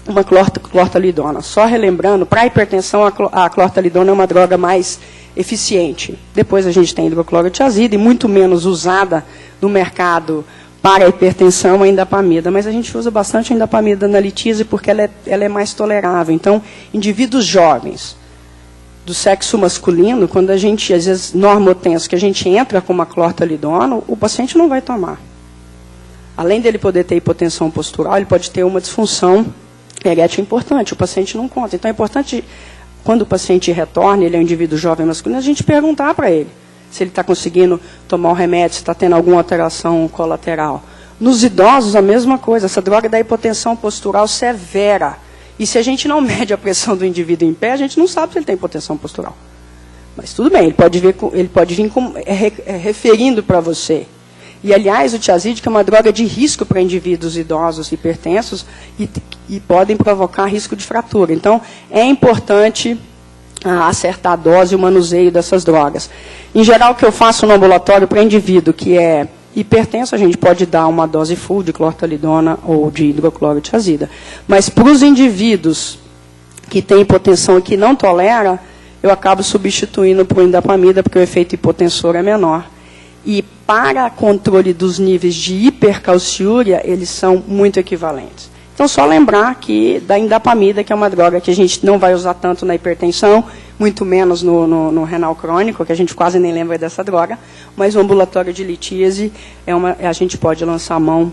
uma clortalidona. Só relembrando, para a hipertensão, a clortalidona é uma droga mais eficiente. Depois a gente tem hidroclorotiazida, e muito menos usada no mercado para a hipertensão, a indapamida. Mas a gente usa bastante a indapamida na litíase porque ela é mais tolerável. Então, indivíduos jovens, do sexo masculino, quando a gente, às vezes, normotenso, que a gente entra com uma clortalidona, o paciente não vai tomar. Além dele poder ter hipotensão postural, ele pode ter uma disfunção erétil importante. O paciente não conta. Então, é importante, quando o paciente retorna, ele é um indivíduo jovem masculino, a gente perguntar para ele se ele está conseguindo tomar o remédio, se está tendo alguma alteração colateral. Nos idosos, a mesma coisa. Essa droga dá hipotensão postural severa. E se a gente não mede a pressão do indivíduo em pé, a gente não sabe se ele tem hipotensão postural. Mas tudo bem, ele pode vir referindo para você. E, aliás, o tiazídico é uma droga de risco para indivíduos idosos hipertensos e podem provocar risco de fratura. Então, é importante acertar a dose e o manuseio dessas drogas. Em geral, o que eu faço no ambulatório para indivíduo que é hipertenso, a gente pode dar uma dose full de clortalidona ou de hidroclorotiazida. Mas para os indivíduos que tem hipotensão e que não tolera, eu acabo substituindo por indapamida, porque o efeito hipotensor é menor. E para controle dos níveis de hipercalciúria, eles são muito equivalentes. Então, só lembrar que da indapamida, que é uma droga que a gente não vai usar tanto na hipertensão, muito menos no renal crônico, que a gente quase nem lembra dessa droga, mas o ambulatório de litíase a gente pode lançar a mão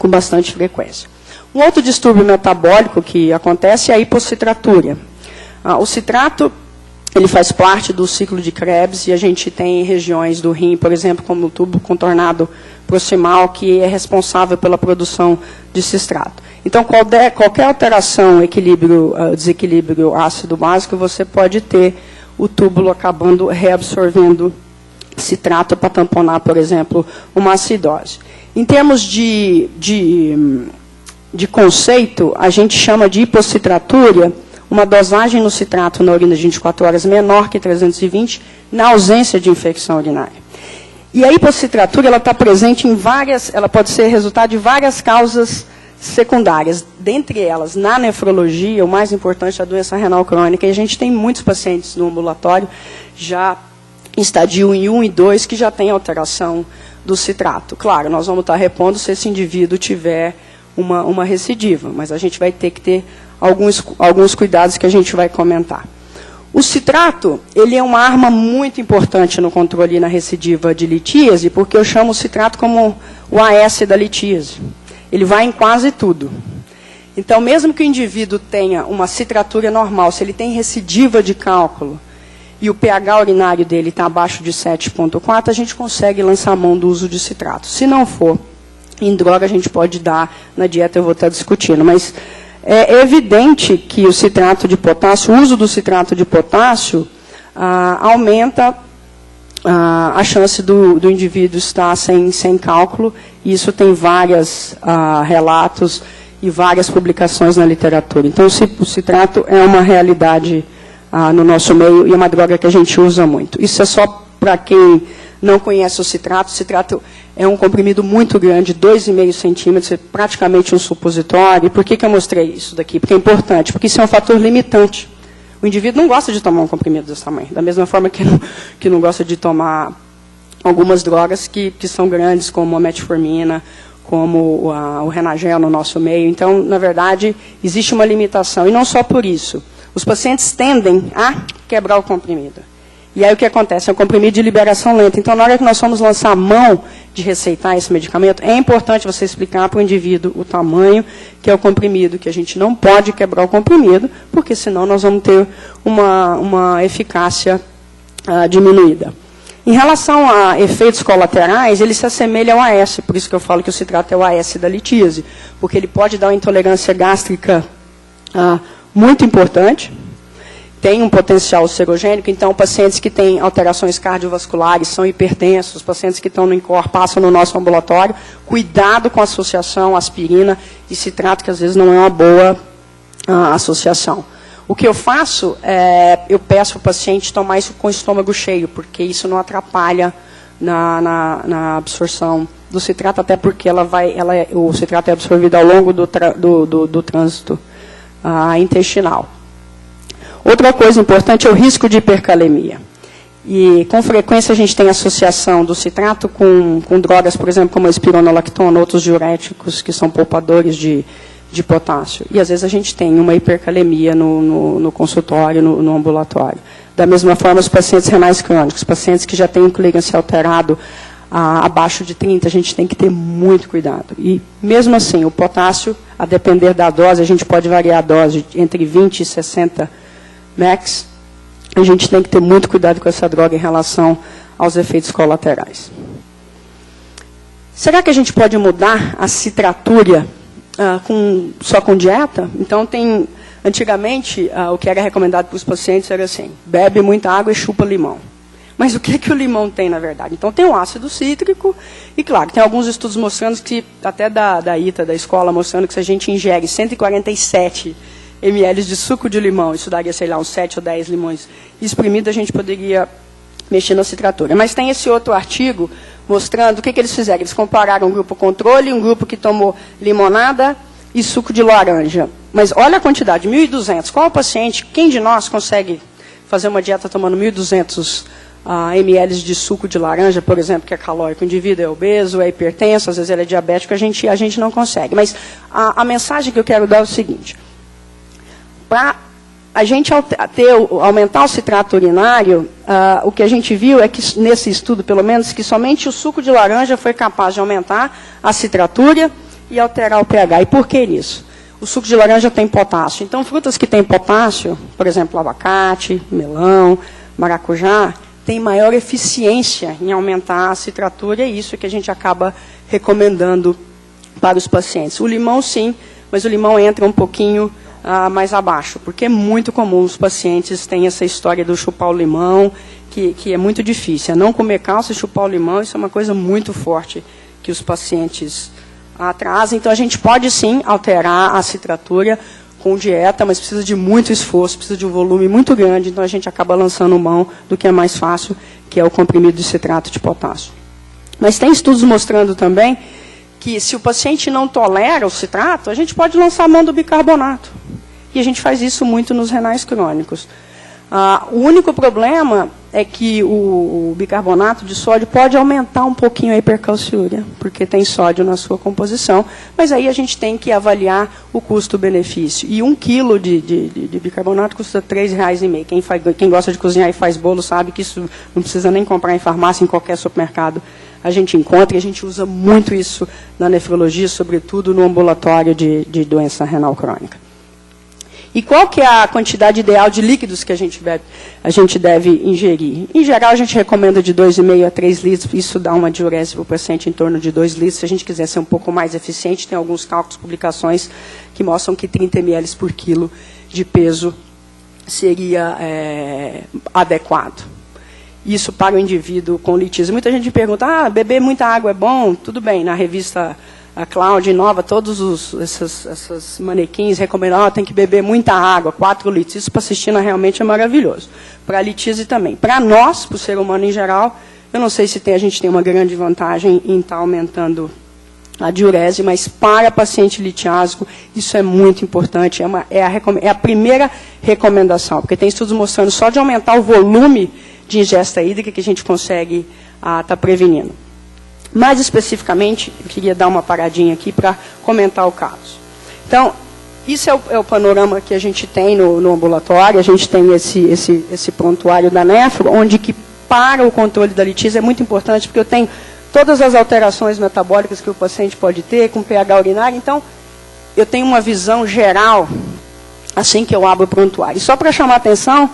com bastante frequência. Um outro distúrbio metabólico que acontece é a hipocitratura. O citrato, ele faz parte do ciclo de Krebs, e a gente tem regiões do rim, por exemplo, como o tubo contornado proximal, que é responsável pela produção de cistrato. Então, qualquer alteração, desequilíbrio ácido básico, você pode ter o túbulo acabando reabsorvendo citrato para tamponar, por exemplo, uma acidose. Em termos de conceito, a gente chama de hipocitratura uma dosagem no citrato na urina de 24 horas menor que 320, na ausência de infecção urinária. E a hipocitratura, ela está presente em ela pode ser resultado de várias causas secundárias. Dentre elas, na nefrologia, o mais importante é a doença renal crônica, e a gente tem muitos pacientes no ambulatório, já em estadio 1 e 2, que já tem alteração do citrato. Claro, nós vamos estar repondo se esse indivíduo tiver uma recidiva, mas a gente vai ter que ter alguns cuidados que a gente vai comentar. O citrato, ele é uma arma muito importante no controle e na recidiva de litíase, porque eu chamo o citrato como o AS da litíase. Ele vai em quase tudo. Então, mesmo que o indivíduo tenha uma citratura normal, se ele tem recidiva de cálculo e o pH urinário dele está abaixo de 7,4, a gente consegue lançar a mão do uso de citrato. Se não for em droga, a gente pode dar na dieta, eu vou estar discutindo. Mas é evidente que o citrato de potássio, o uso do citrato de potássio, aumenta a chance do indivíduo estar sem cálculo, e isso tem vários relatos e várias publicações na literatura. Então, o citrato é uma realidade no nosso meio e é uma droga que a gente usa muito. Isso é só para quem não conhece o citrato. O citrato é um comprimido muito grande, 2,5 centímetros, é praticamente um supositório. E por que eu mostrei isso daqui? Porque é importante, porque isso é um fator limitante. O indivíduo não gosta de tomar um comprimido desse tamanho, da mesma forma que não gosta de tomar algumas drogas que são grandes, como a metformina, como o Renagel no nosso meio. Então, na verdade, existe uma limitação. E não só por isso. Os pacientes tendem a quebrar o comprimido. E aí o que acontece? É um comprimido de liberação lenta. Então, na hora que nós vamos lançar a mão de receitar esse medicamento, é importante você explicar para o indivíduo o tamanho que é o comprimido, que a gente não pode quebrar o comprimido, porque senão nós vamos ter uma eficácia diminuída. Em relação a efeitos colaterais, ele se assemelha ao AS, por isso que eu falo que o citrato é o AS da litíase, porque ele pode dar uma intolerância gástrica muito importante, tem um potencial serogênico. Então, pacientes que têm alterações cardiovasculares, são hipertensos, pacientes que estão no INCOR, passam no nosso ambulatório, cuidado com a associação aspirina e citrato, que às vezes não é uma boa associação. O que eu faço eu peço ao paciente tomar isso com o estômago cheio, porque isso não atrapalha na absorção do citrato, até porque o citrato é absorvido ao longo do trânsito intestinal. Outra coisa importante é o risco de hipercalemia. E, com frequência, a gente tem associação do citrato com drogas, por exemplo, como a espironolactona, outros diuréticos que são poupadores de potássio. E, às vezes, a gente tem uma hipercalemia no consultório, no ambulatório. Da mesma forma, os pacientes renais crônicos, pacientes que já têm um clearance alterado abaixo de 30, a gente tem que ter muito cuidado. E, mesmo assim, o potássio, a depender da dose, a gente pode variar a dose entre 20 e 60 max. A gente tem que ter muito cuidado com essa droga em relação aos efeitos colaterais. Será que a gente pode mudar a citratura só com dieta? Então, antigamente, o que era recomendado para os pacientes era assim: bebe muita água e chupa limão. Mas o que o limão tem, na verdade? Então, tem um ácido cítrico, e, claro, tem alguns estudos mostrando que, até da ITA, da escola, mostrando que se a gente ingere 147 ml de suco de limão, isso daria, sei lá, uns 7 ou 10 limões espremidos, a gente poderia mexer na citratura. Mas tem esse outro artigo mostrando o que eles fizeram. Eles compararam um grupo controle, um grupo que tomou limonada e suco de laranja. Mas olha a quantidade, 1.200. Qual paciente, quem de nós consegue fazer uma dieta tomando 1.200 ml de suco de laranja, por exemplo, que é calórico? O indivíduo é obeso, é hipertenso, às vezes ele é diabético, a gente não consegue. Mas a mensagem que eu quero dar é o seguinte: para a gente aumentar o citrato urinário, o que a gente viu é que, nesse estudo pelo menos, que somente o suco de laranja foi capaz de aumentar a citratura e alterar o pH. E por que isso? O suco de laranja tem potássio. Então, frutas que têm potássio, por exemplo, abacate, melão, maracujá, tem maior eficiência em aumentar a citratura, e isso é que a gente acaba recomendando para os pacientes. O limão, sim, mas o limão entra um pouquinho mais abaixo, porque é muito comum os pacientes terem essa história do chupar o limão, que é muito difícil. É não comer calça e chupar o limão, isso é uma coisa muito forte que os pacientes trazem. Então, a gente pode, sim, alterar a citratura com dieta, mas precisa de muito esforço, precisa de um volume muito grande, então a gente acaba lançando mão do que é mais fácil, que é o comprimido de citrato de potássio. Mas tem estudos mostrando também que, se o paciente não tolera o citrato, a gente pode lançar mão do bicarbonato. E a gente faz isso muito nos renais crônicos. O único problema é que o bicarbonato de sódio pode aumentar um pouquinho a hipercalciúria, porque tem sódio na sua composição, mas aí a gente tem que avaliar o custo-benefício. E 1 quilo de bicarbonato custa R$ 3,5. Quem gosta de cozinhar e faz bolo sabe que isso não precisa nem comprar em farmácia, em qualquer supermercado a gente encontra, e a gente usa muito isso na nefrologia, sobretudo no ambulatório de doença renal crônica. E qual que é a quantidade ideal de líquidos que a gente deve ingerir? Em geral, a gente recomenda de 2,5 a 3 litros. Isso dá uma diurese para o paciente em torno de 2 litros. Se a gente quiser ser um pouco mais eficiente, tem alguns cálculos, publicações, que mostram que 30 ml por quilo de peso seria adequado. Isso para o indivíduo com litíase. Muita gente pergunta, beber muita água é bom? Tudo bem, na revista a Cláudia Inova, todos esses manequins recomendam, tem que beber muita água, 4 litros. Isso para a cistina realmente é maravilhoso. Para a litíase também. Para nós, para o ser humano em geral, eu não sei se a gente tem uma grande vantagem em estar aumentando a diurese, mas para paciente litiásico, isso é muito importante. É a primeira recomendação, porque tem estudos mostrando só de aumentar o volume de ingesta hídrica que a gente consegue estar prevenindo. Mais especificamente, eu queria dar uma paradinha aqui para comentar o caso. Então, isso é o panorama que a gente tem no ambulatório. A gente tem esse prontuário da nefro, onde que para o controle da litíase é muito importante, porque eu tenho todas as alterações metabólicas que o paciente pode ter, com pH urinário. Então, eu tenho uma visão geral, assim que eu abro o prontuário. E só para chamar a atenção,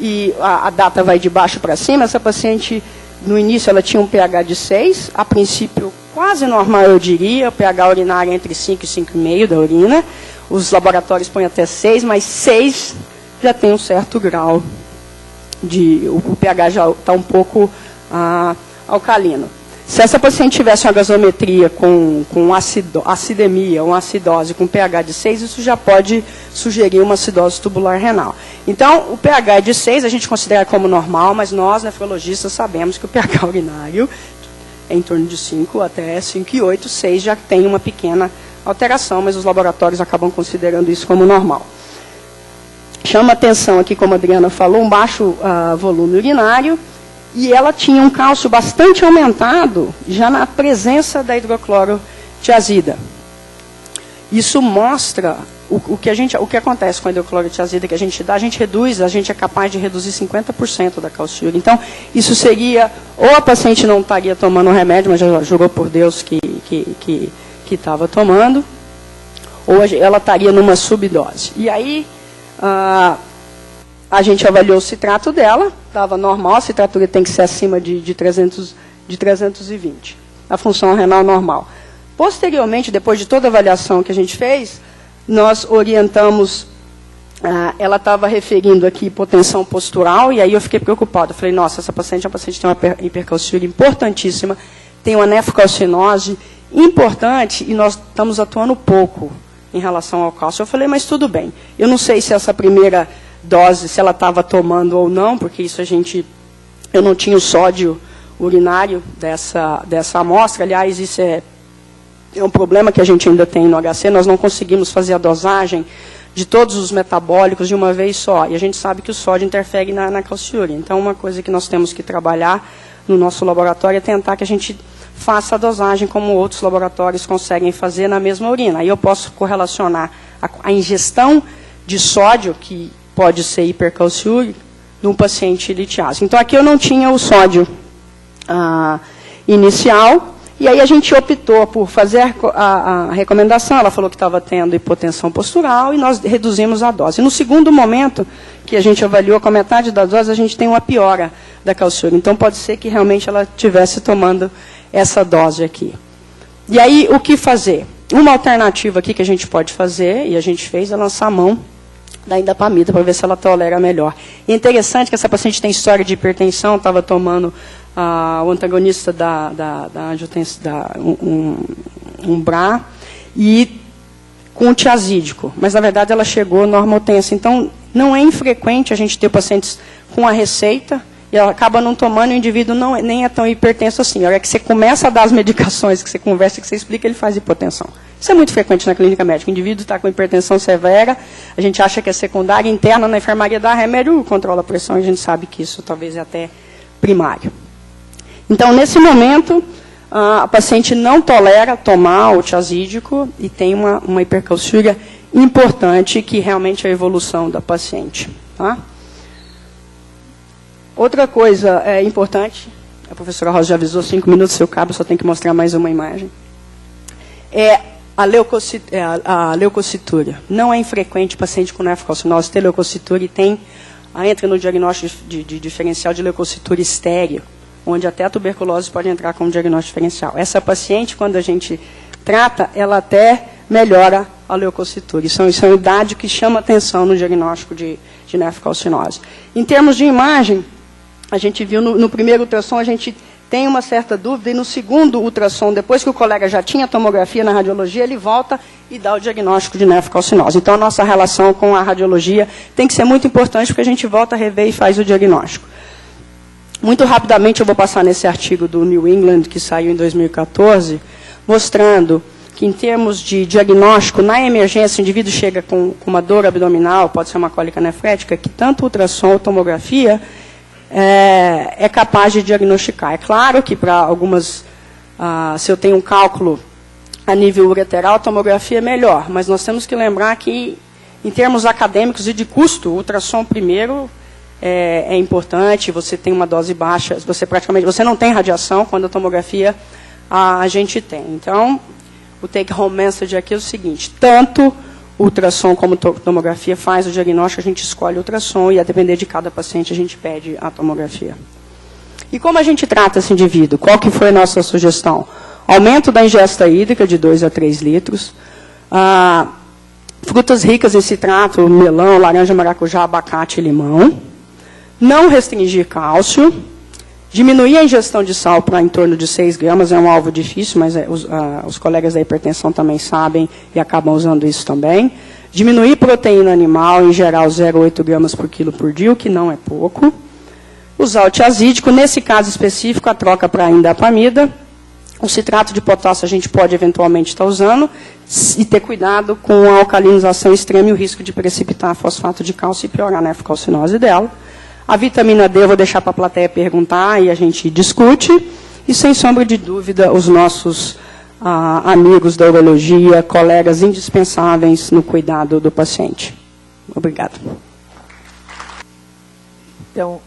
e a data vai de baixo para cima, essa paciente, no início, ela tinha um pH de 6, a princípio quase normal, eu diria, o pH urinário entre 5 e 5,5 da urina. Os laboratórios põem até 6, mas 6 já tem um certo grau o pH já está um pouco alcalino. Se essa paciente tivesse uma gasometria com acidemia, uma acidose com pH de 6, isso já pode sugerir uma acidose tubular renal. Então, o pH de 6 a gente considera como normal, mas nós, nefrologistas, sabemos que o pH urinário é em torno de 5 até 5,8, 6 já tem uma pequena alteração, mas os laboratórios acabam considerando isso como normal. Chama atenção aqui, como a Adriana falou, um baixo volume urinário, e ela tinha um cálcio bastante aumentado já na presença da hidroclorotiazida. Isso mostra o que acontece com a hidroclorotiazida que a gente dá, a gente é capaz de reduzir 50% da calciúria. Então, isso seria, ou a paciente não estaria tomando o remédio, mas já jurou por Deus que estava tomando, ou ela estaria numa subdose. E aí, a gente avaliou o citrato dela, estava normal, a citratura tem que ser acima de 320. A função renal normal. Posteriormente, depois de toda a avaliação que a gente fez, nós orientamos, ela estava referindo aqui hipotensão postural, e aí eu fiquei preocupada. Eu falei, nossa, essa paciente é uma paciente que tem uma hipercalciúria importantíssima, tem uma nefrocalcinose importante, e nós estamos atuando pouco em relação ao cálcio. Eu falei, mas tudo bem. Eu não sei se essa primeira dose, se ela estava tomando ou não, porque isso eu não tinha o sódio urinário dessa amostra. Aliás, isso é é um problema que a gente ainda tem no HC, nós não conseguimos fazer a dosagem de todos os metabólicos de uma vez só. E a gente sabe que o sódio interfere na calciúria. Então, uma coisa que nós temos que trabalhar no nosso laboratório é tentar que a gente faça a dosagem como outros laboratórios conseguem fazer na mesma urina. Aí eu posso correlacionar a ingestão de sódio, que pode ser hipercalciúrico, num paciente litiásico. Então, aqui eu não tinha o sódio inicial, e aí a gente optou por fazer a recomendação. Ela falou que estava tendo hipotensão postural e nós reduzimos a dose. No segundo momento, que a gente avaliou com a metade da dose, a gente tem uma piora da calciúria. Então, pode ser que realmente ela estivesse tomando essa dose aqui. E aí, o que fazer? Uma alternativa aqui que a gente pode fazer, e a gente fez, é lançar a mão da indapamida para ver se ela tolera melhor. E é interessante que essa paciente tem história de hipertensão, estava tomando o antagonista da angiotensina, um BRA, e com tiazídico. Mas, na verdade, ela chegou normotensa. Então, não é infrequente a gente ter pacientes com a receita, e ela acaba não tomando, e o indivíduo nem é tão hipertenso assim. A hora que você começa a dar as medicações, que você conversa, que você explica, ele faz hipotensão. Isso é muito frequente na clínica médica. O indivíduo está com hipertensão severa, a gente acha que é secundária, interna, na enfermaria dá remédio, controla a pressão, e a gente sabe que isso talvez é até primário. Então, nesse momento, a paciente não tolera tomar o tiazídico e tem uma hipercalciúria importante, que realmente é a evolução da paciente. Tá? Outra coisa importante, a professora Rosa já avisou, 5 minutos, seu cabo, só tem que mostrar mais uma imagem, é a leucocitúria. Não é infrequente paciente com nefrocalcinose ter leucocitúria e entra no diagnóstico de diferencial de leucocitúria estéreo, onde até a tuberculose pode entrar como diagnóstico diferencial. Essa paciente, quando a gente trata, ela até melhora a leucocitúria. Isso é uma idade que chama atenção no diagnóstico de nefrocalcinose. Em termos de imagem, a gente viu no primeiro ultrassom, a gente tem uma certa dúvida, e no segundo ultrassom, depois que o colega já tinha tomografia na radiologia, ele volta e dá o diagnóstico de nefrocalcinose. Então, a nossa relação com a radiologia tem que ser muito importante, porque a gente volta a rever e faz o diagnóstico. Muito rapidamente, eu vou passar nesse artigo do New England, que saiu em 2014, mostrando que, em termos de diagnóstico, na emergência, o indivíduo chega com uma dor abdominal, pode ser uma cólica nefrética, que tanto ultrassom ou tomografia é capaz de diagnosticar. É claro que, para algumas, se eu tenho um cálculo a nível ureteral, a tomografia é melhor, mas nós temos que lembrar que, em termos acadêmicos e de custo, o ultrassom primeiro é importante, você tem uma dose baixa, você não tem radiação, quando a tomografia a gente tem. Então, o take-home message aqui é o seguinte: tanto ultrassom como tomografia faz o diagnóstico, a gente escolhe o ultrassom e, a depender de cada paciente, a gente pede a tomografia. E como a gente trata esse indivíduo? Qual que foi a nossa sugestão? Aumento da ingesta hídrica de 2 a 3 litros, frutas ricas em citrato, melão, laranja, maracujá, abacate e limão, não restringir cálcio, diminuir a ingestão de sal para em torno de 6 gramas, é um alvo difícil, mas os colegas da hipertensão também sabem e acabam usando isso também. Diminuir proteína animal, em geral 0,8 gramas por quilo por dia, o que não é pouco. Usar o tiazídico, nesse caso específico, a troca para a indapamida. O citrato de potássio a gente pode eventualmente estar usando, e ter cuidado com a alcalinização extrema e o risco de precipitar fosfato de cálcio e piorar a nefrocalcinose dela. A vitamina D eu vou deixar para a plateia perguntar e a gente discute. E, sem sombra de dúvida, os nossos amigos da urologia, colegas indispensáveis no cuidado do paciente. Obrigada. Então,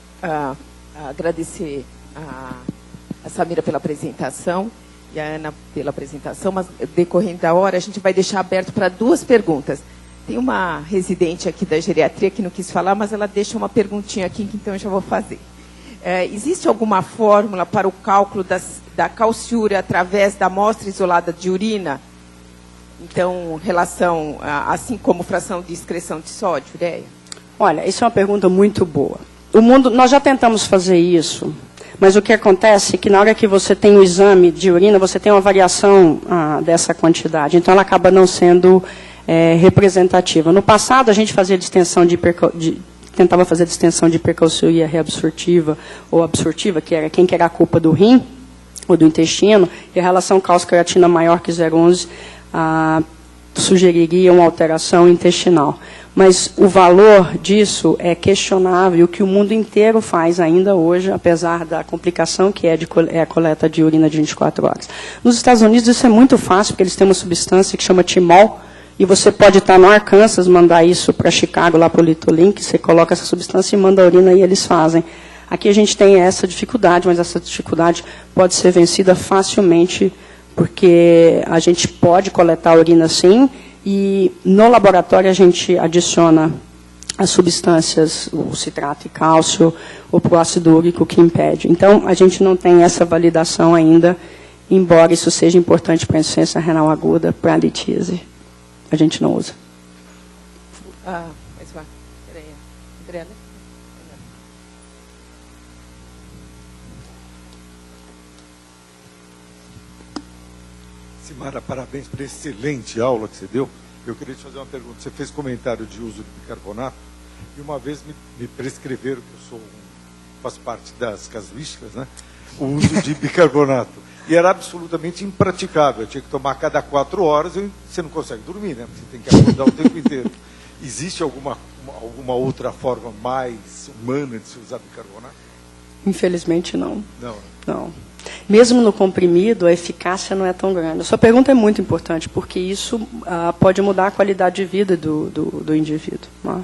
agradecer a Samira pela apresentação e a Ana pela apresentação, mas, decorrendo da hora, a gente vai deixar aberto para 2 perguntas. Tem uma residente aqui da geriatria que não quis falar, mas ela deixa uma perguntinha aqui, então eu já vou fazer. Existe alguma fórmula para o cálculo da calciúria através da amostra isolada de urina? Então, relação, assim como fração de excreção de sódio, ureia? Olha, isso é uma pergunta muito boa. Nós já tentamos fazer isso, mas o que acontece é que, na hora que você tem o exame de urina, você tem uma variação dessa quantidade, então ela acaba não sendo representativa. No passado, a gente fazia tentava fazer distensão de hipercalciúria reabsortiva ou absortiva, que era quem que era a culpa do rim, ou do intestino, e a relação cálcio-creatina maior que 0,11 sugeriria uma alteração intestinal. Mas o valor disso é questionável, e o que o mundo inteiro faz ainda hoje, apesar da complicação que é a coleta de urina de 24 horas. Nos Estados Unidos isso é muito fácil, porque eles têm uma substância que chama timol, e você pode estar no Arkansas, mandar isso para Chicago, lá para o Litolink, você coloca essa substância e manda a urina e eles fazem. Aqui a gente tem essa dificuldade, mas essa dificuldade pode ser vencida facilmente, porque a gente pode coletar a urina sim, e no laboratório a gente adiciona as substâncias, o citrato e cálcio, ou o ácido úrico que impede. Então, a gente não tem essa validação ainda, embora isso seja importante para a insuficiência renal aguda, para a litíase. A gente não usa. Mas vai. Peraí. Adriana? Simara, parabéns por excelente aula que você deu. Eu queria te fazer uma pergunta. Você fez comentário de uso de bicarbonato e uma vez me prescreveram, que eu faço parte das casuísticas, né? O uso de bicarbonato. E era absolutamente impraticável. Eu tinha que tomar a cada 4 horas e você não consegue dormir, né? Você tem que acordar o tempo inteiro. Existe alguma outra forma mais humana de se usar bicarbonato? Infelizmente, não. Não. Mesmo no comprimido, a eficácia não é tão grande. A sua pergunta é muito importante, porque isso pode mudar a qualidade de vida do indivíduo. Né?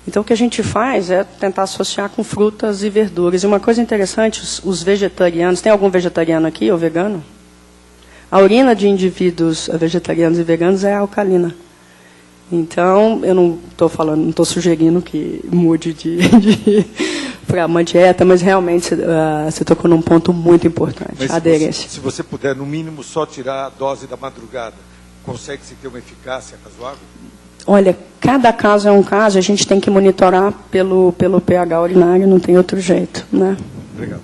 Então, o que a gente faz é tentar associar com frutas e verduras. E uma coisa interessante, os vegetarianos... Tem algum vegetariano aqui ou vegano? A urina de indivíduos vegetarianos e veganos é alcalina. Então, eu não estou sugerindo que mude para uma dieta, mas realmente você tocou num ponto muito importante, a aderência. Se você puder, no mínimo, só tirar a dose da madrugada, consegue-se ter uma eficácia razoável? Olha, cada caso é um caso, a gente tem que monitorar pelo pH urinário, não tem outro jeito. Né? Obrigado.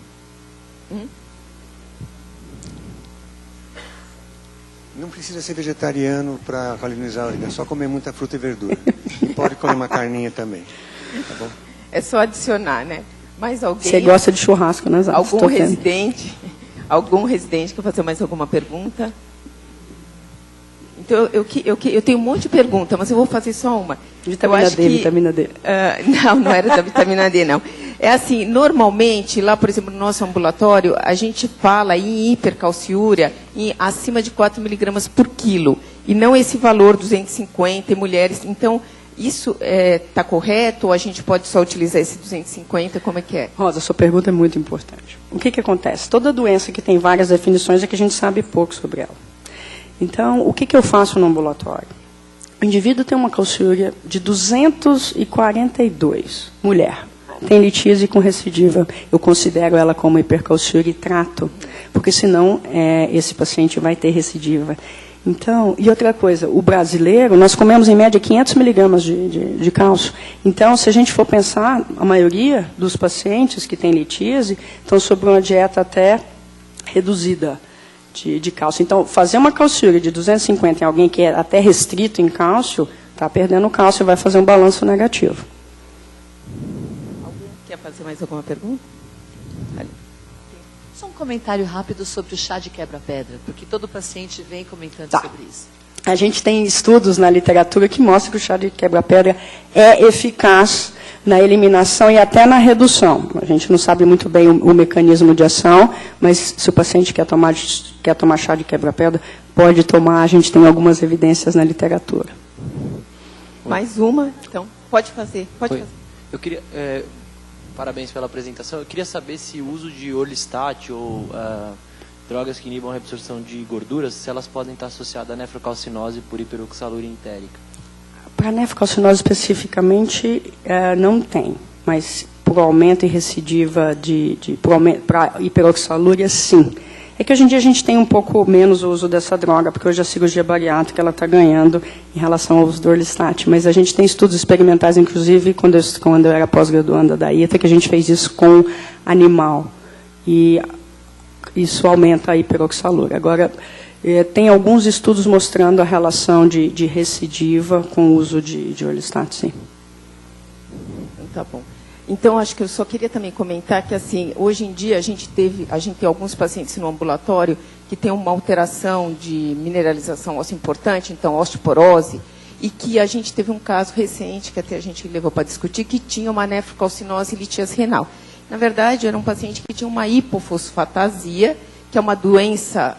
Não precisa ser vegetariano para alcalinizar a urina, é só comer muita fruta e verdura. E pode comer uma carninha também. Tá bom? É só adicionar, né? Mais alguém? Você gosta de churrasco, né, Zé? Algum residente quer fazer mais alguma pergunta? Então, eu tenho um monte de perguntas, mas eu vou fazer só uma. Vitamina D. Não era da vitamina D, não. É assim, normalmente, lá, por exemplo, no nosso ambulatório, a gente fala em hipercalciúria em acima de 4 miligramas por quilo, e não esse valor, 250 em mulheres. Então, isso está correto ou a gente pode só utilizar esse 250? Como é que é? Rosa, sua pergunta é muito importante. O que acontece? Toda doença que tem várias definições é que a gente sabe pouco sobre ela. Então, o que eu faço no ambulatório? O indivíduo tem uma calciúria de 242, mulher. Tem litíase com recidiva. Eu considero ela como hipercalciúria e trato, porque senão esse paciente vai ter recidiva. Então, e outra coisa, o brasileiro, nós comemos em média 500 miligramas de cálcio. Então, se a gente for pensar, a maioria dos pacientes que têm litíase estão sob uma dieta até reduzida de cálcio. Então, fazer uma calciúria de 250 em alguém que é até restrito em cálcio, está perdendo cálcio e vai fazer um balanço negativo. Alguém quer fazer mais alguma pergunta? Só um comentário rápido sobre o chá de quebra-pedra, porque todo paciente vem comentando sobre isso. A gente tem estudos na literatura que mostram que o chá de quebra-pedra é eficaz na eliminação e até na redução. A gente não sabe muito bem o mecanismo de ação, mas se o paciente quer tomar chá de quebra-pedra, pode tomar. A gente tem algumas evidências na literatura. Mais uma? Então, pode fazer. Eu queria... Parabéns pela apresentação. Eu queria saber se o uso de orlistat ou drogas que inibam a reabsorção de gorduras, se elas podem estar associadas à nefrocalcinose por hiperoxaluria entérica. Para a nefrocalcinose especificamente, não tem, mas por aumento e recidiva para hiperoxalúria, sim. É que hoje em dia a gente tem um pouco menos o uso dessa droga, porque hoje a cirurgia bariátrica está ganhando em relação ao uso do orlistat. Mas a gente tem estudos experimentais, inclusive, quando eu era pós-graduanda da ITA, que a gente fez isso com animal. E isso aumenta a hiperoxalúria. Agora, tem alguns estudos mostrando a relação de recidiva com o uso de orlistat, sim. Tá bom. Então, acho que eu só queria também comentar que, assim, hoje em dia a gente tem alguns pacientes no ambulatório que tem uma alteração de mineralização óssea importante, então osteoporose, e que a gente teve um caso recente, que até a gente levou para discutir, que tinha uma nefrocalcinose e litíase renal. Na verdade, era um paciente que tinha uma hipofosfatasia, que é uma doença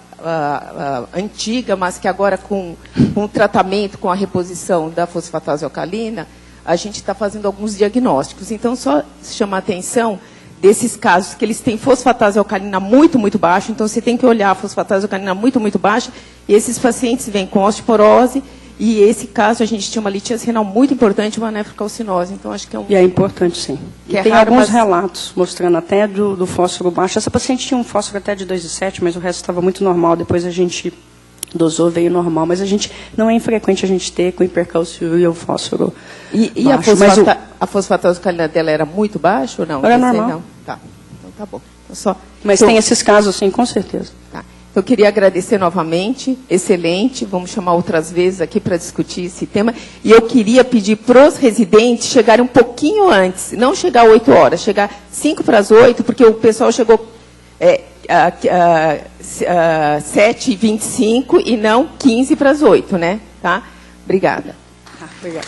antiga, mas que agora com o tratamento, com a reposição da fosfatase alcalina, a gente está fazendo alguns diagnósticos. Então, só chamar a atenção desses casos que eles têm fosfatase alcalina muito, muito baixa. Então, você tem que olhar a fosfatase alcalina muito, muito baixa. E esses pacientes vêm com osteoporose. E esse caso, a gente tinha uma litíase renal muito importante, uma nefrocalcinose. Então, acho que é um... E é importante, sim. E tem raro, alguns relatos mostrando até do fósforo baixo. Essa paciente tinha um fósforo até de 2,7, mas o resto estava muito normal. Depois a gente dosou, veio normal. Mas não é infrequente a gente ter com hipercalciúria o fósforo E a fosfatase alcalina dela era muito baixa ou não? Era normal. Não. Tá. Então, tá bom. Então, mas tem esses casos, sim, com certeza. Tá. Eu queria agradecer novamente, excelente, vamos chamar outras vezes aqui para discutir esse tema. E eu queria pedir para os residentes chegarem um pouquinho antes, não chegar 8 horas, chegar 5 para as 8, porque o pessoal chegou 7h25 e não 15 para as 8, né? Tá? Obrigada. Obrigada.